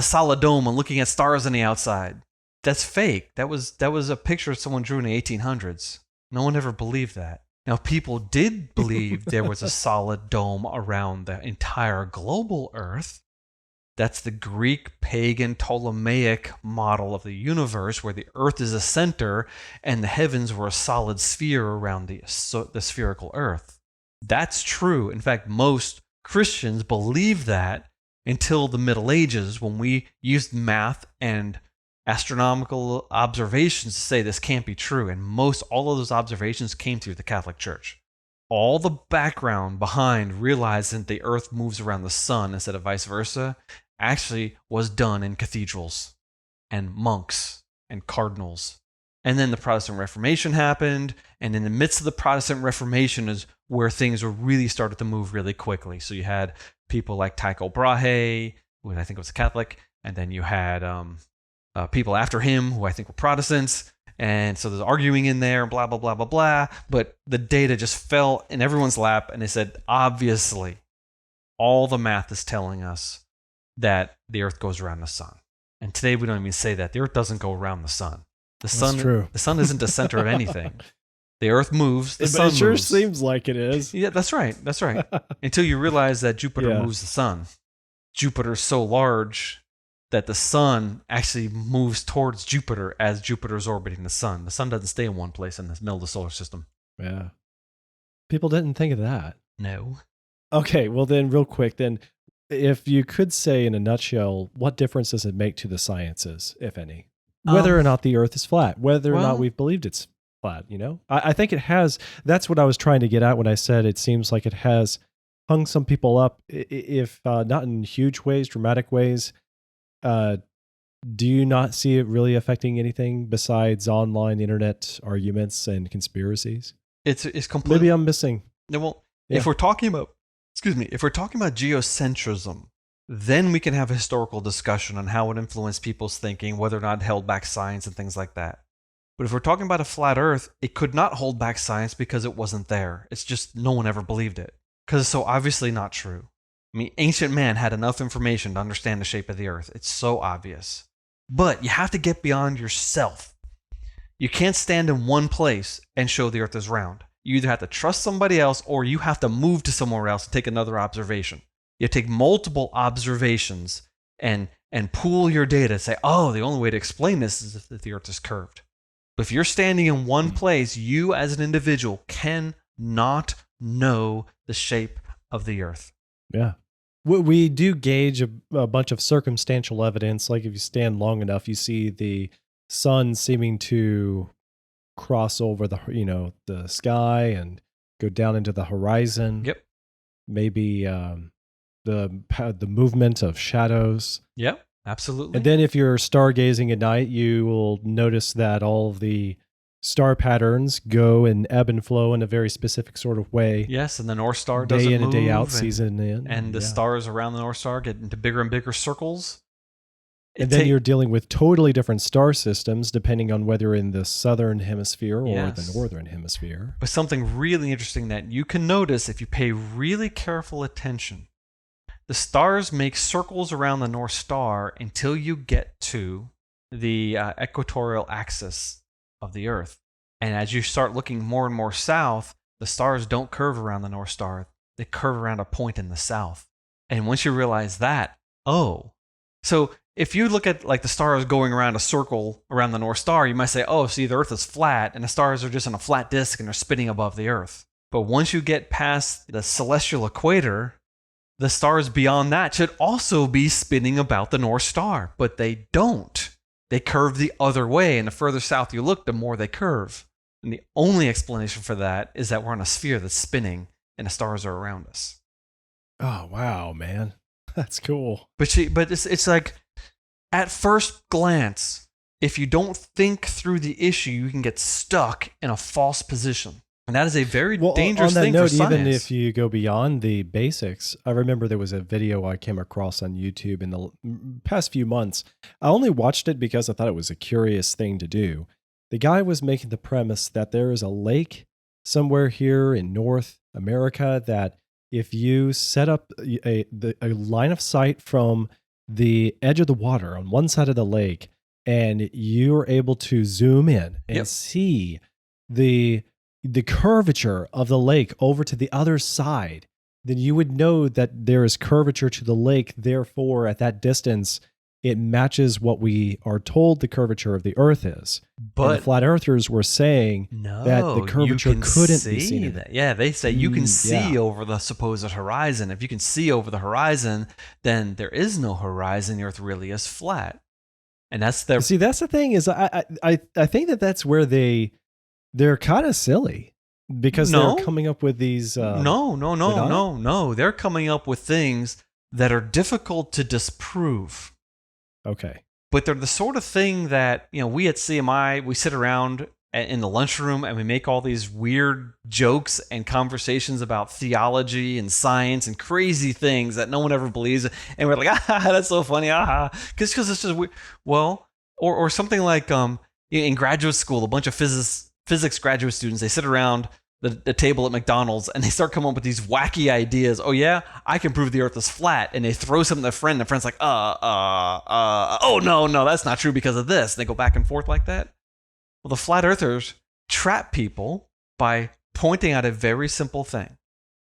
solid dome and looking at stars on the outside. That's fake. That was a picture someone drew in the 1800s. No one ever believed that. Now, people did believe there was a solid dome around the entire global Earth. That's the Greek pagan Ptolemaic model of the universe, where the Earth is a center and the heavens were a solid sphere around the spherical Earth. That's true. In fact, most Christians believe that until the Middle Ages, when we used math and astronomical observations to say this can't be true. And all of those observations came through the Catholic Church. All the background behind realizing the earth moves around the sun instead of vice versa actually was done in cathedrals and monks and cardinals. And then the Protestant Reformation happened, and in the midst of the Protestant Reformation is where things were really started to move really quickly. So you had people like Tycho Brahe, who I think was a Catholic, and then you had people after him who I think were Protestants. And so there's arguing in there, blah, blah, blah, blah, blah. But the data just fell in everyone's lap, and they said, obviously, all the math is telling us that the earth goes around the sun. And today we don't even say that. The earth doesn't go around the sun. That's true. The sun isn't the center of anything. The earth moves, the sun moves. It sure moves. seems like it is. Yeah, that's right. That's right. Until you realize that Jupiter moves the sun. Jupiter's so large that the sun actually moves towards Jupiter as Jupiter's orbiting the sun. The sun doesn't stay in one place in the middle of the solar system. Yeah. People didn't think of that. No. Okay, well then, real quick, then, if you could say in a nutshell, what difference does it make to the sciences, if any? Whether or not the earth is flat, whether or not we've believed it's flat, I think it has. That's what I was trying to get at when I said it seems like it has hung some people up, if not in huge ways, dramatic ways. Do you not see it really affecting anything besides online internet arguments and conspiracies? It's completely. Maybe I'm missing. Well, if we're talking about geocentrism, then we can have a historical discussion on how it influenced people's thinking, whether or not it held back science and things like that. But if we're talking about a flat Earth, it could not hold back science because it wasn't there. It's just no one ever believed it because it's so obviously not true. I mean, ancient man had enough information to understand the shape of the earth. It's so obvious. But you have to get beyond yourself. You can't stand in one place and show the earth is round. You either have to trust somebody else or you have to move to somewhere else and take another observation. You take multiple observations and pool your data and say, oh, the only way to explain this is if the earth is curved. But if you're standing in one place, you as an individual cannot know the shape of the earth. Yeah. We do gauge a bunch of circumstantial evidence. Like if you stand long enough, you see the sun seeming to cross over the sky and go down into the horizon. Yep. Maybe the movement of shadows. Yep, absolutely. And then if you're stargazing at night, you will notice that all of the star patterns go and ebb and flow in a very specific sort of way. Yes, and the North Star doesn't move. Day in and day out, and, season in. And the stars around the North Star get into bigger and bigger circles. And then you're dealing with totally different star systems depending on whether in the southern hemisphere or the northern hemisphere. But something really interesting that you can notice if you pay really careful attention. The stars make circles around the North Star until you get to the equatorial axis of the Earth. And as you start looking more and more south, the stars don't curve around the North Star. They curve around a point in the south. And once you realize that, so if you look at like the stars going around a circle around the North Star, you might say, oh, see, the Earth is flat and the stars are just on a flat disk and they're spinning above the Earth. But once you get past the celestial equator, the stars beyond that should also be spinning about the North Star, but they don't. They curve the other way, and the further south you look, the more they curve. And the only explanation for that is that we're on a sphere that's spinning and the stars are around us. Oh, wow, man. That's cool. But it's like, at first glance, if you don't think through the issue, you can get stuck in a false position. And that is a very Well, on dangerous that thing for note, even if science. you go beyond the basics, I remember there was a video I came across on YouTube in the past few months. I only watched it because I thought it was a curious thing to do. The guy was making the premise that there is a lake somewhere here in North America that if you set up a line of sight from the edge of the water on one side of the lake, and you're able to zoom in and Yep. see the curvature of the lake over to the other side, then you would know that there is curvature to the lake. Therefore, at that distance, it matches what we are told the curvature of the earth is. And the But flat earthers were saying that the no, you curvature can couldn't be seen see in it. that. Yeah, they say you can Yeah. see over the supposed horizon. If you can see over the horizon, then there is no horizon. The earth really is flat. And that's their See, that's the thing is I think that that's where they're kind of silly because they're no, coming up with these no, no, they're no, not? no, no. They're coming up with things that are difficult to disprove. Okay. But they're the sort of thing that, we at CMI, we sit around in the lunchroom and we make all these weird jokes and conversations about theology and science and crazy things that no one ever believes. And we're like, that's so funny. Because it's just weird. Well, or something like in graduate school, a bunch of physics graduate students, they sit around the table at McDonald's and they start coming up with these wacky ideas. Oh yeah, I can prove the earth is flat. And they throw something to a friend, and the friend's like, oh no, that's not true because of this. And they go back and forth like that. Well, the flat earthers trap people by pointing out a very simple thing.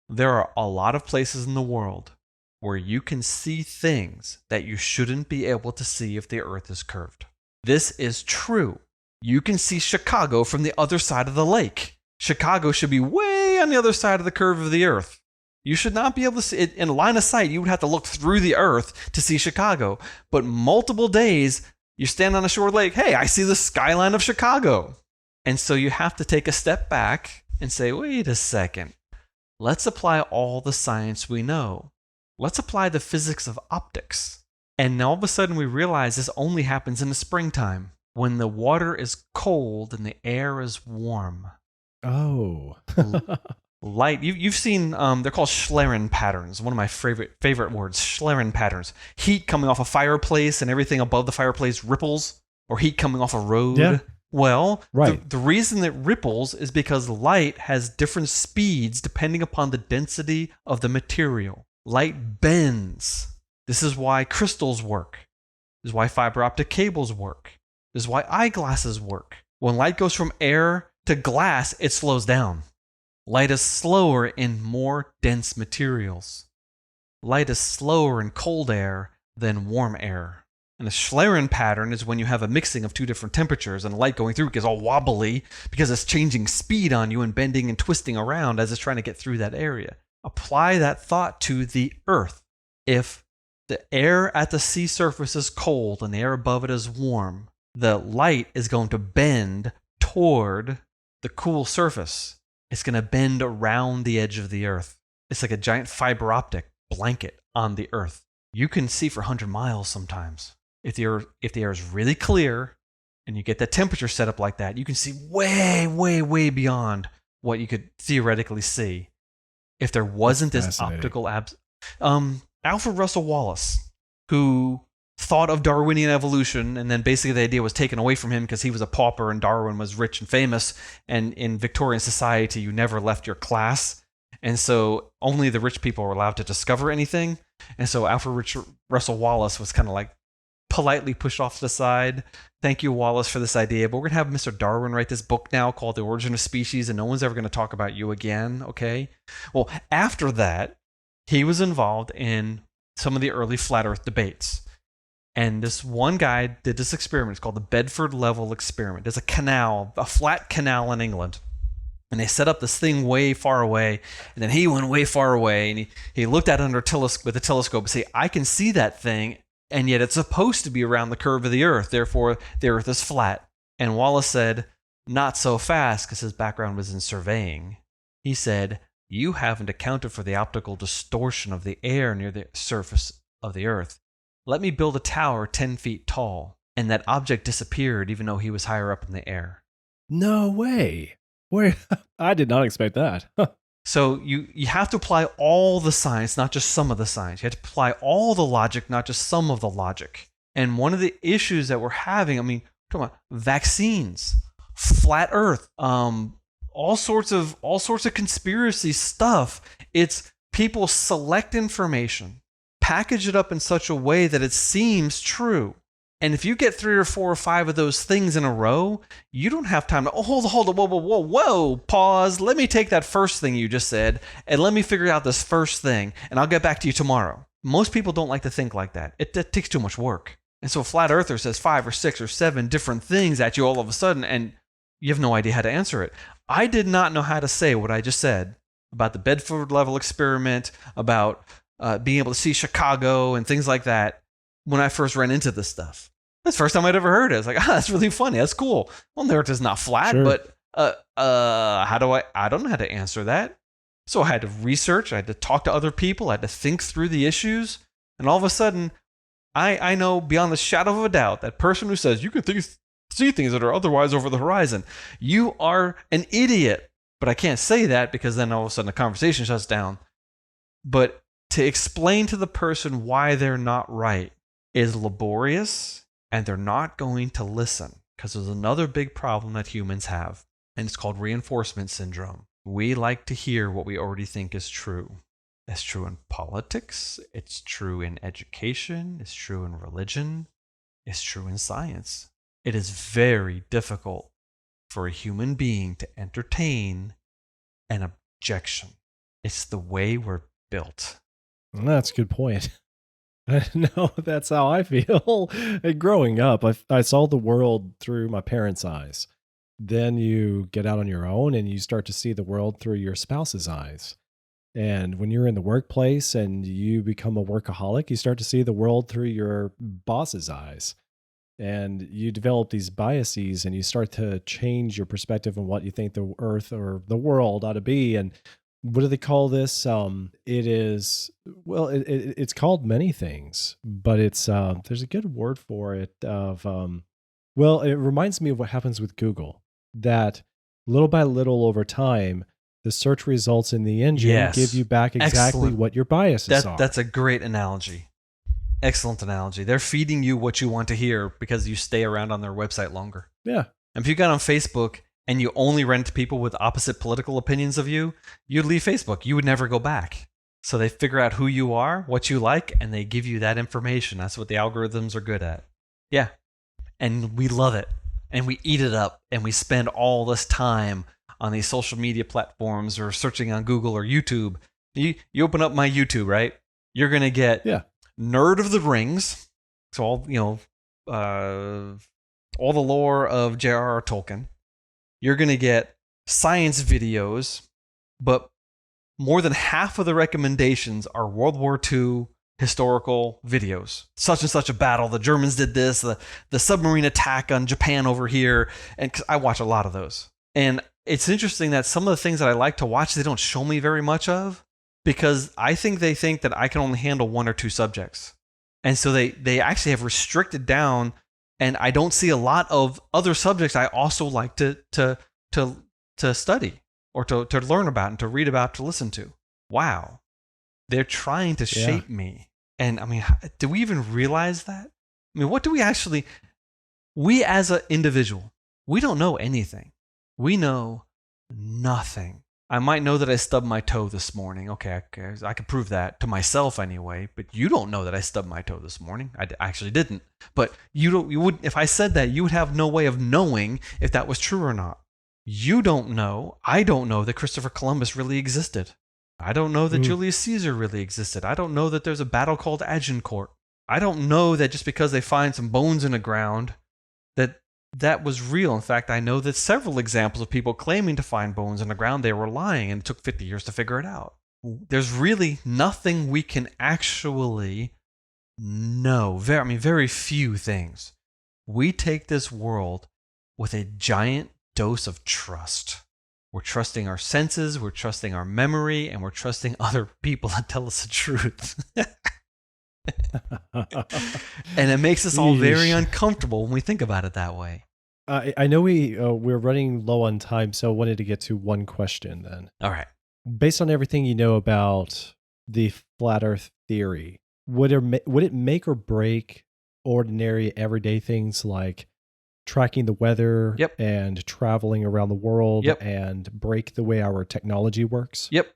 There are a lot of places in the world where you can see things that you shouldn't be able to see if the earth is curved. This is true. You can see Chicago from the other side of the lake. Chicago should be way on the other side of the curve of the earth. You should not be able to see it in line of sight. You would have to look through the earth to see Chicago. But multiple days, you stand on a shore lake, hey, I see the skyline of Chicago. And so you have to take a step back and say, wait a second. Let's apply all the science we know. Let's apply the physics of optics. And all of a sudden we realize this only happens in the springtime when the water is cold and the air is warm. Oh. Light. You've seen they're called Schlerin patterns. One of my favorite words, Schlerin patterns. Heat coming off a fireplace and everything above the fireplace ripples, or heat coming off a road. Yeah. Well, Right. the reason it ripples is because light has different speeds depending upon the density of the material. Light bends. This is why crystals work. This is why fiber optic cables work. This is why eyeglasses work. When light goes from air to glass, it slows down. Light is slower in more dense materials. Light is slower in cold air than warm air. And the Schlerin pattern is when you have a mixing of two different temperatures and light going through gets all wobbly because it's changing speed on you and bending and twisting around as it's trying to get through that area. Apply that thought to the earth. If the air at the sea surface is cold and the air above it is warm, the light is going to bend toward the cool surface. It's going to bend around the edge of the earth. It's like a giant fiber optic blanket on the earth. You can see for 100 miles sometimes. If the air is really clear and you get that temperature set up like that, you can see way, way, way beyond what you could theoretically see. If there wasn't this optical Alfred Russel Wallace, who thought of Darwinian evolution, and then basically the idea was taken away from him because he was a pauper and Darwin was rich and famous, and in Victorian society you never left your class, and so only the rich people were allowed to discover anything. And so Alfred Russel Wallace was kind of like politely pushed off to the side. Thank you, Wallace, for this idea, but we're going to have Mr. Darwin write this book now called The Origin of Species, and no one's ever going to talk about you again, okay? Well, after that, he was involved in some of the early flat earth debates. And this one guy did this experiment. It's called the Bedford Level Experiment. There's a canal, a flat canal in England. And they set up this thing way far away. And then he went way far away. And he looked at it with a telescope and said, I can see that thing. And yet it's supposed to be around the curve of the earth. Therefore, the earth is flat. And Wallace said, not so fast, because his background was in surveying. He said, you haven't accounted for the optical distortion of the air near the surface of the earth. Let me build a tower 10 feet tall. And that object disappeared even though he was higher up in the air. No way. Wait, I did not expect that. So you have to apply all the science, not just some of the science. You have to apply all the logic, not just some of the logic. And one of the issues that we're having, I mean, talking about vaccines, flat Earth, all sorts of conspiracy stuff. It's people select information, package it up in such a way that it seems true. And if you get 3 or 4 or 5 of those things in a row, you don't have time to, hold on, whoa, pause. Let me take that first thing you just said and let me figure out this first thing and I'll get back to you tomorrow. Most people don't like to think like that. It takes too much work. And so a flat earther says 5 or 6 or 7 different things at you all of a sudden and you have no idea how to answer it. I did not know how to say what I just said about the Bedford level experiment, about being able to see Chicago and things like that when I first ran into this stuff. That's the first time I'd ever heard it. I was like, that's really funny. That's cool. Well, the earth is not flat, Sure. but how do I don't know how to answer that. So I had to research, I had to talk to other people, I had to think through the issues. And all of a sudden, I know beyond the shadow of a doubt that person who says you can see things that are otherwise over the horizon, you are an idiot. But I can't say that because then all of a sudden the conversation shuts down. But to explain to the person why they're not right is laborious, and they're not going to listen because there's another big problem that humans have, and it's called reinforcement syndrome. We like to hear what we already think is true. It's true in politics, it's true in education, it's true in religion, it's true in science. It is very difficult for a human being to entertain an objection. It's the way we're built. That's a good point. No, that's how I feel. Growing up, I saw the world through my parents' eyes. Then you get out on your own and you start to see the world through your spouse's eyes. And when you're in the workplace and you become a workaholic, you start to see the world through your boss's eyes. And you develop these biases and you start to change your perspective on what you think the earth or the world ought to be. And what do they call this? It is, well, it's called many things, but it's, there's a good word for it well, it reminds me of what happens with Google, that little by little over time, the search results in the engine Yes. give you back exactly Excellent. what your biases are. That's a great analogy. Excellent analogy. They're feeding you what you want to hear because you stay around on their website longer. Yeah. And if you got on Facebook and you only ran into people with opposite political opinions of you, you'd leave Facebook. You would never go back. So they figure out who you are, what you like, and they give you that information. That's what the algorithms are good at. Yeah. And we love it. And we eat it up. And we spend all this time on these social media platforms or searching on Google or YouTube. You open up my YouTube, right? You're going to get Nerd of the Rings. So all the lore of J.R.R. Tolkien. You're going to get science videos, but more than half of the recommendations are World War II historical videos. Such and such a battle, the Germans did this, the submarine attack on Japan over here, and I watch a lot of those. And it's interesting that some of the things that I like to watch, they don't show me very much of, because I think they think that I can only handle 1 or 2 subjects. And so they actually have restricted down, and I don't see a lot of other subjects I also like to study or to learn about and to read about, to listen to. Wow. They're trying to shape me. And I mean, do we even realize that? I mean, what do we as an individual, we don't know anything. We know nothing. I might know that I stubbed my toe this morning. Okay, I can prove that to myself anyway. But you don't know that I stubbed my toe this morning. I actually didn't. But you would. If I said that, you would have no way of knowing if that was true or not. You don't know. I don't know that Christopher Columbus really existed. I don't know that Julius Caesar really existed. I don't know that there's a battle called Agincourt. I don't know that just because they find some bones in the ground that was real. In fact, I know that several examples of people claiming to find bones in the ground, they were lying, and it took 50 years to figure it out. There's really nothing we can actually know. Very few things. We take this world with a giant dose of trust. We're trusting our senses, we're trusting our memory, and we're trusting other people that tell us the truth. And it makes us all very uncomfortable when we think about it that way. I know we're running low on time, so I wanted to get to one question then. All right. Based on everything you know about the flat Earth theory, would it make or break ordinary everyday things like tracking the weather Yep. and traveling around the world Yep. and break the way our technology works? Yep.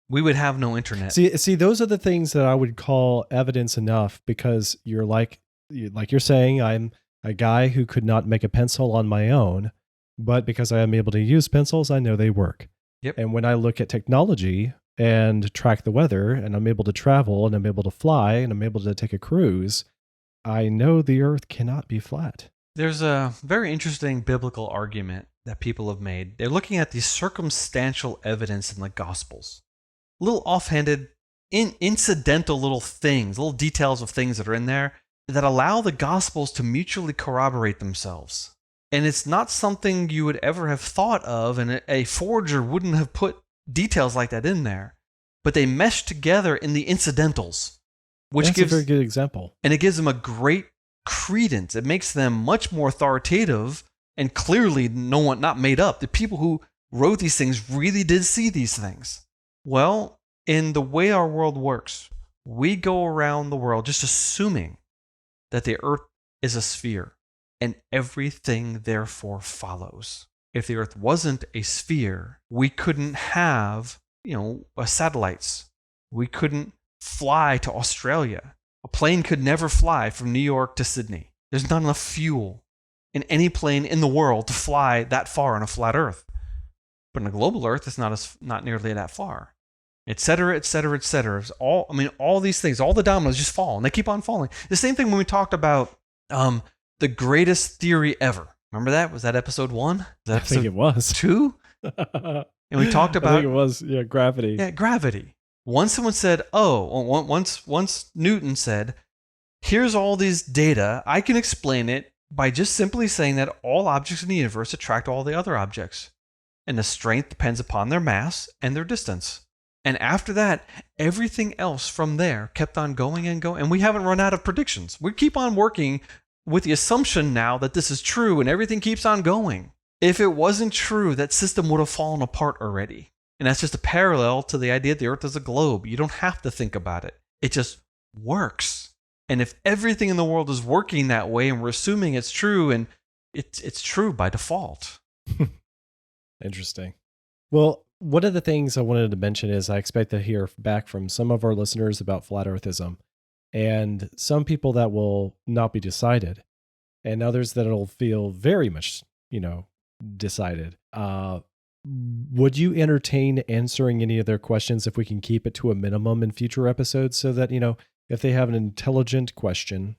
We would have no internet. See, those are the things that I would call evidence enough, because like you're saying, I'm a guy who could not make a pencil on my own, but because I am able to use pencils, I know they work. Yep. And when I look at technology and track the weather, and I'm able to travel, and I'm able to fly, and I'm able to take a cruise, I know the Earth cannot be flat. There's a very interesting biblical argument that people have made. They're looking at the circumstantial evidence in the Gospels. Little offhanded, incidental little things, little details of things that are in there that allow the Gospels to mutually corroborate themselves. And it's not something you would ever have thought of, and a forger wouldn't have put details like that in there. But they mesh together in the incidentals, which That's gives a very good example. and it gives them a great credence. It makes them much more authoritative and clearly not made up. The people who wrote these things really did see these things. Well, in the way our world works, we go around the world just assuming that the Earth is a sphere, and everything therefore follows. If the Earth wasn't a sphere, we couldn't have, satellites. We couldn't fly to Australia. A plane could never fly from New York to Sydney. There's not enough fuel in any plane in the world to fly that far on a flat Earth. But in a global Earth, it's not nearly that far, et cetera, et cetera, et cetera. All these things, all the dominoes just fall, and they keep on falling. The same thing when we talked about the greatest theory ever. Remember that? Was that episode 1? Was that I think it was 2? And we talked about I think it was gravity. Yeah, gravity. Once someone said, once Newton said, here's all these data, I can explain it by just simply saying that all objects in the universe attract all the other objects. And the strength depends upon their mass and their distance. And after that, everything else from there kept on going and going. And we haven't run out of predictions. We keep on working with the assumption now that this is true, and everything keeps on going. If it wasn't true, that system would have fallen apart already. And that's just a parallel to the idea that the Earth is a globe. You don't have to think about it. It just works. And if everything in the world is working that way, and we're assuming it's true, and it's true by default. Interesting. Well, one of the things I wanted to mention is I expect to hear back from some of our listeners about flat earthism, and some people that will not be decided, and others that will feel very much, decided. Would you entertain answering any of their questions if we can keep it to a minimum in future episodes, so that, if they have an intelligent question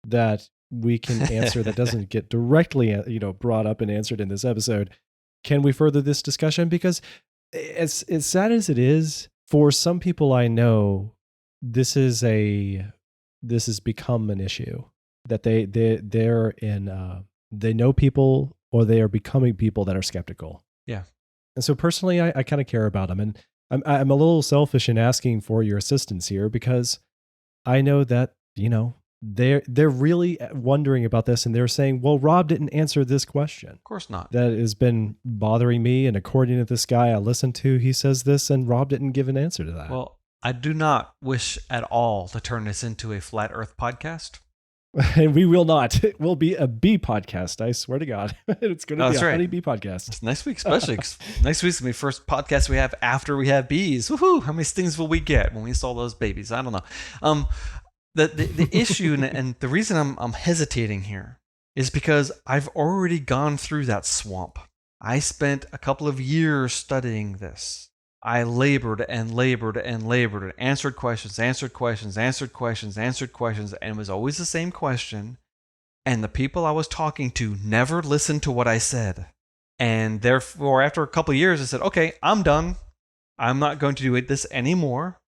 that we can answer that doesn't get directly, brought up and answered in this episode, can we further this discussion? Because as sad as it is, for some people I know, this has become an issue that they know people, or they are becoming people that are skeptical. Yeah. And so personally, I kind of care about them, and I'm a little selfish in asking for your assistance here, because I know that, they're really wondering about this, and they're saying, well, Rob didn't answer this question. Of course not. That has been bothering me, and according to this guy I listened to, he says this, and Rob didn't give an answer to that. Well, I do not wish at all to turn this into a flat Earth podcast. And we will not. It will be a bee podcast, I swear to God. It's going to be a honey bee podcast. It's next week, especially. 'Cause next week's going to be the first podcast we have after we have bees. Woohoo! How many stings will we get when we install those babies? I don't know. The issue and the reason I'm hesitating here is because I've already gone through that swamp. I spent a couple of years studying this. I labored and labored and labored and answered questions, and it was always the same question. And the people I was talking to never listened to what I said. And therefore, after a couple of years, I said, okay, I'm done. I'm not going to do this anymore.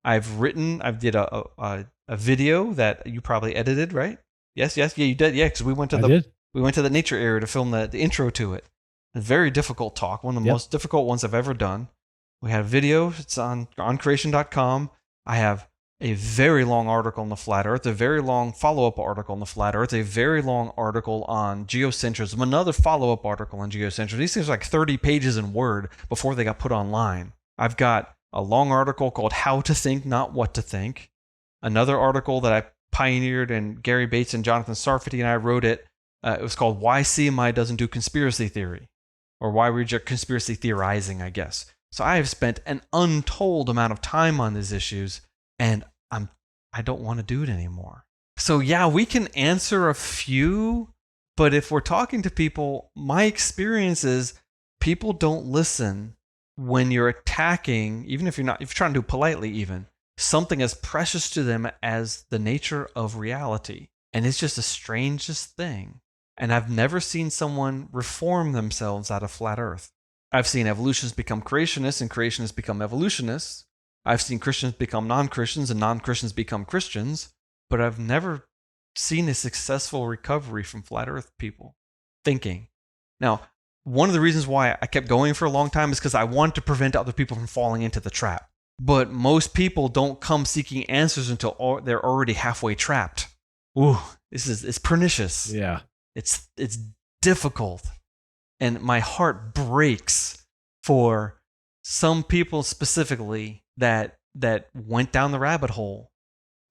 I did a video that you probably edited, right? Yes, yeah, you did. Yeah, because we went to the nature area to film the intro to it. A very difficult talk, one of the most difficult ones I've ever done. We had a video. It's on creation.com. I have a very long article on the flat earth, a very long follow-up article on the flat earth, a very long article on geocentrism, another follow-up article on geocentrism. These things are like 30 pages in Word before they got put online. I've got a long article called How to Think, Not What to Think. Another article that I pioneered, and Gary Bates and Jonathan Sarfati and I wrote it. It was called Why CMI Doesn't Do Conspiracy Theory, or Why We Reject Conspiracy Theorizing, I guess. So I have spent an untold amount of time on these issues, and I don't want to do it anymore. So yeah, we can answer a few, but if we're talking to people, my experience is people don't listen when you're attacking, even if you're trying to do it politely even, something as precious to them as the nature of reality. And it's just the strangest thing. And I've never seen someone reform themselves out of flat earth. I've seen evolutionists become creationists and creationists become evolutionists. I've seen Christians become non-Christians and non-Christians become Christians, but I've never seen a successful recovery from flat earth people thinking. Now, one of the reasons why I kept going for a long time is because I wanted to prevent other people from falling into the trap. But most people don't come seeking answers until they're already halfway trapped. Ooh, it's pernicious. Yeah. It's difficult. And my heart breaks for some people specifically that went down the rabbit hole.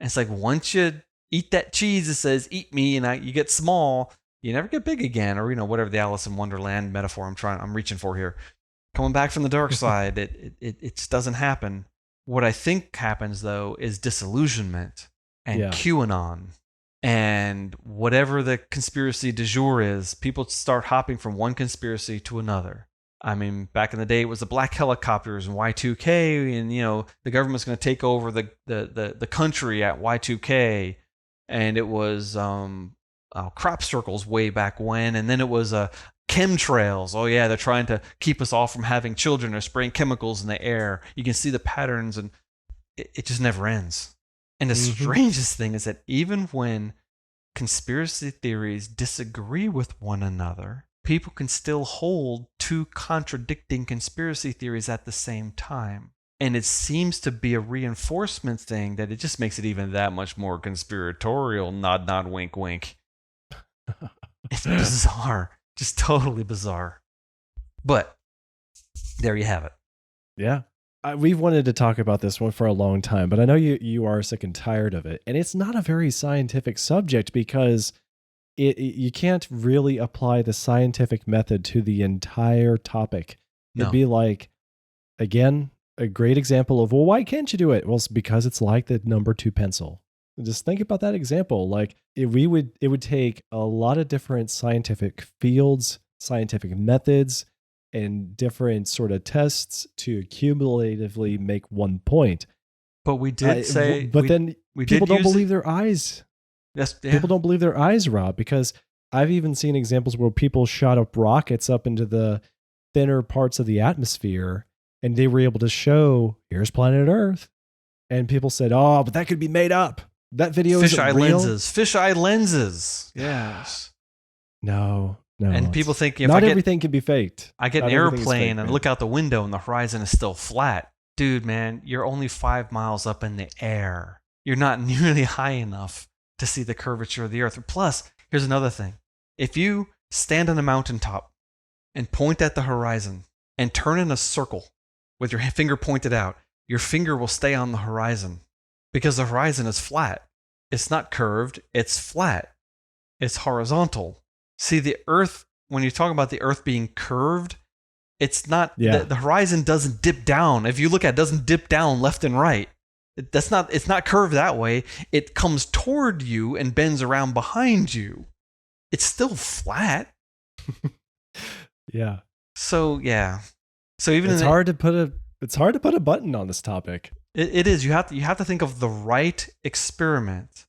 And it's like, once you eat that cheese that says "eat me" and you get small, you never get big again, or whatever the Alice in Wonderland metaphor I'm reaching for here. Coming back from the dark side, it just doesn't happen. What I think happens though is disillusionment and QAnon and whatever the conspiracy du jour is. People start hopping from one conspiracy to another. I mean, back in the day, it was the black helicopters and Y2K, and the government's going to take over the country at Y2K, and it was crop circles way back when, and then it was chemtrails. Oh yeah, they're trying to keep us all from having children. They're spraying chemicals in the air. You can see the patterns, and it just never ends. And the strangest thing is that even when conspiracy theories disagree with one another, people can still hold two contradicting conspiracy theories at the same time. And it seems to be a reinforcement thing that it just makes it even that much more conspiratorial. Nod, nod, wink, wink. It's bizarre. Just totally bizarre. But there you have it. Yeah. We've wanted to talk about this one for a long time, but I know you are sick and tired of it. And it's not a very scientific subject because you can't really apply the scientific method to the entire topic. It'd be like, again, a great example of, well, why can't you do it? Well, it's because it's like the number 2 pencil. Just think about that example. Like it would take a lot of different scientific fields, scientific methods, and different sort of tests to cumulatively make one point. But we did say, but then people don't believe their eyes. Yes, yeah. People don't believe their eyes, Rob, because I've even seen examples where people shot up rockets up into the thinner parts of the atmosphere, and they were able to show, here's planet Earth. And people said, oh, but that could be made up. That video is real. Fisheye lenses. Yes. No. And people think not everything can be faked. I get an airplane and look out the window and the horizon is still flat. Dude, man, you're only 5 miles up in the air. You're not nearly high enough to see the curvature of the earth. Plus, here's another thing. If you stand on a mountaintop and point at the horizon and turn in a circle with your finger pointed out, your finger will stay on the horizon because the horizon is flat. It's not curved, it's flat. It's horizontal. See, the earth, when you talk about the earth being curved, it's not, the horizon doesn't dip down. If you look at it, doesn't dip down left and right. It's not curved that way. It comes toward you and bends around behind you. It's still flat. Yeah. So yeah. So even it's hard to put a button on this topic. It is. You have to think of the right experiment,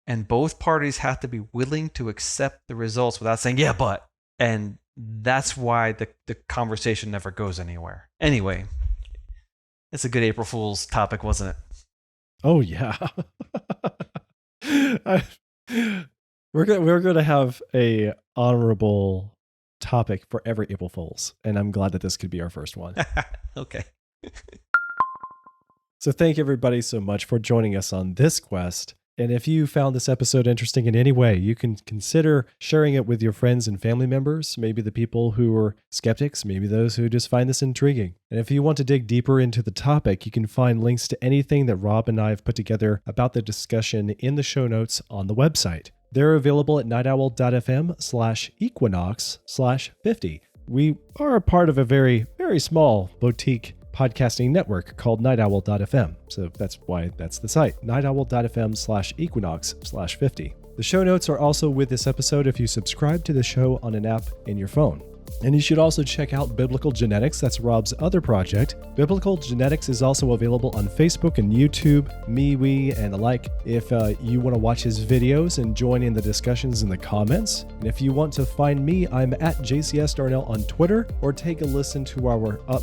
and both parties have to be willing to accept the results without saying yeah, but. And that's why the conversation never goes anywhere. Anyway, it's a good April Fool's topic, wasn't it? Oh yeah. We're going to have a honorable topic for every April Fool's, and I'm glad that this could be our first one. Okay. So thank everybody so much for joining us on this quest. And if you found this episode interesting in any way, you can consider sharing it with your friends and family members, maybe the people who are skeptics, maybe those who just find this intriguing. And if you want to dig deeper into the topic, you can find links to anything that Rob and I have put together about the discussion in the show notes on the website. They're available at nightowl.fm/equinox/50. We are a part of a very, very small boutique podcasting network called nightowl.fm. So that's why that's the site, nightowl.fm/equinox/50. The show notes are also with this episode if you subscribe to the show on an app in your phone. And you should also check out Biblical Genetics. That's Rob's other project. Biblical Genetics is also available on Facebook and YouTube, MeWe, and the like. If you want to watch his videos and join in the discussions in the comments. And if you want to find me, I'm at JCS Darnell on Twitter, or take a listen to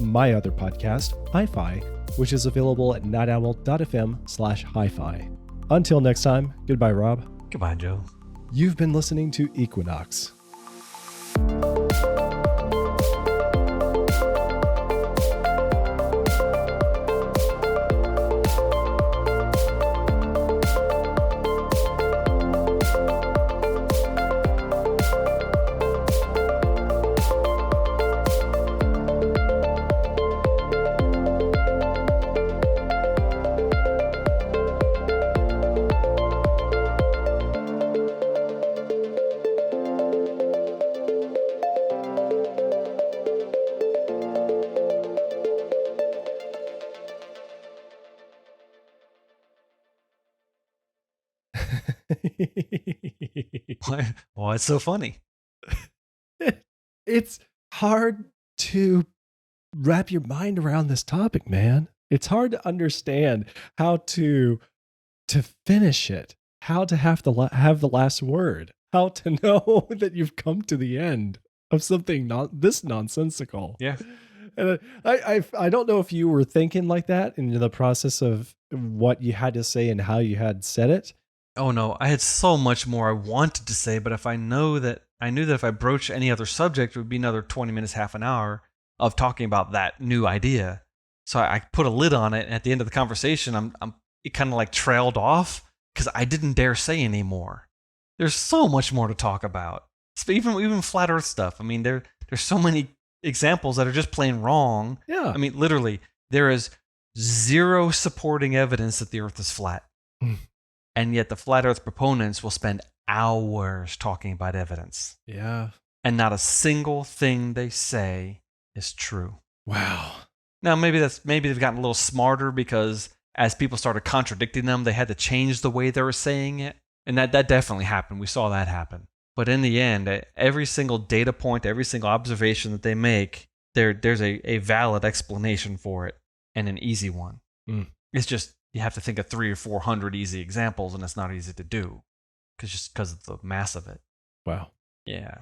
my other podcast, Hi-Fi, which is available at nightowl.fm/hi-fi. Until next time, goodbye, Rob. Goodbye, Joe. You've been listening to Equinox. Why it's so funny? It's hard to wrap your mind around this topic, man. It's hard to understand how to finish it, how to have the last word, how to know that you've come to the end of something not this nonsensical. Yeah. And I don't know if you were thinking like that in the process of what you had to say and how you had said it. Oh no, I had so much more I wanted to say, but if I knew that if I broached any other subject, it would be another 20 minutes, half an hour of talking about that new idea. So I put a lid on it, and at the end of the conversation, it kind of like trailed off because I didn't dare say anymore. There's so much more to talk about. Even flat Earth stuff. I mean, there's so many examples that are just plain wrong. Yeah. I mean, literally, there is zero supporting evidence that the Earth is flat. And yet the flat Earth proponents will spend hours talking about evidence. Yeah. And not a single thing they say is true. Wow. Now, maybe they've gotten a little smarter because as people started contradicting them, they had to change the way they were saying it. And that definitely happened. We saw that happen. But in the end, every single data point, every single observation that they make, there's a valid explanation for it, and an easy one. It's just you have to think of 300 or 400 easy examples, and it's not easy to do because of the mass of it. Wow. Yeah.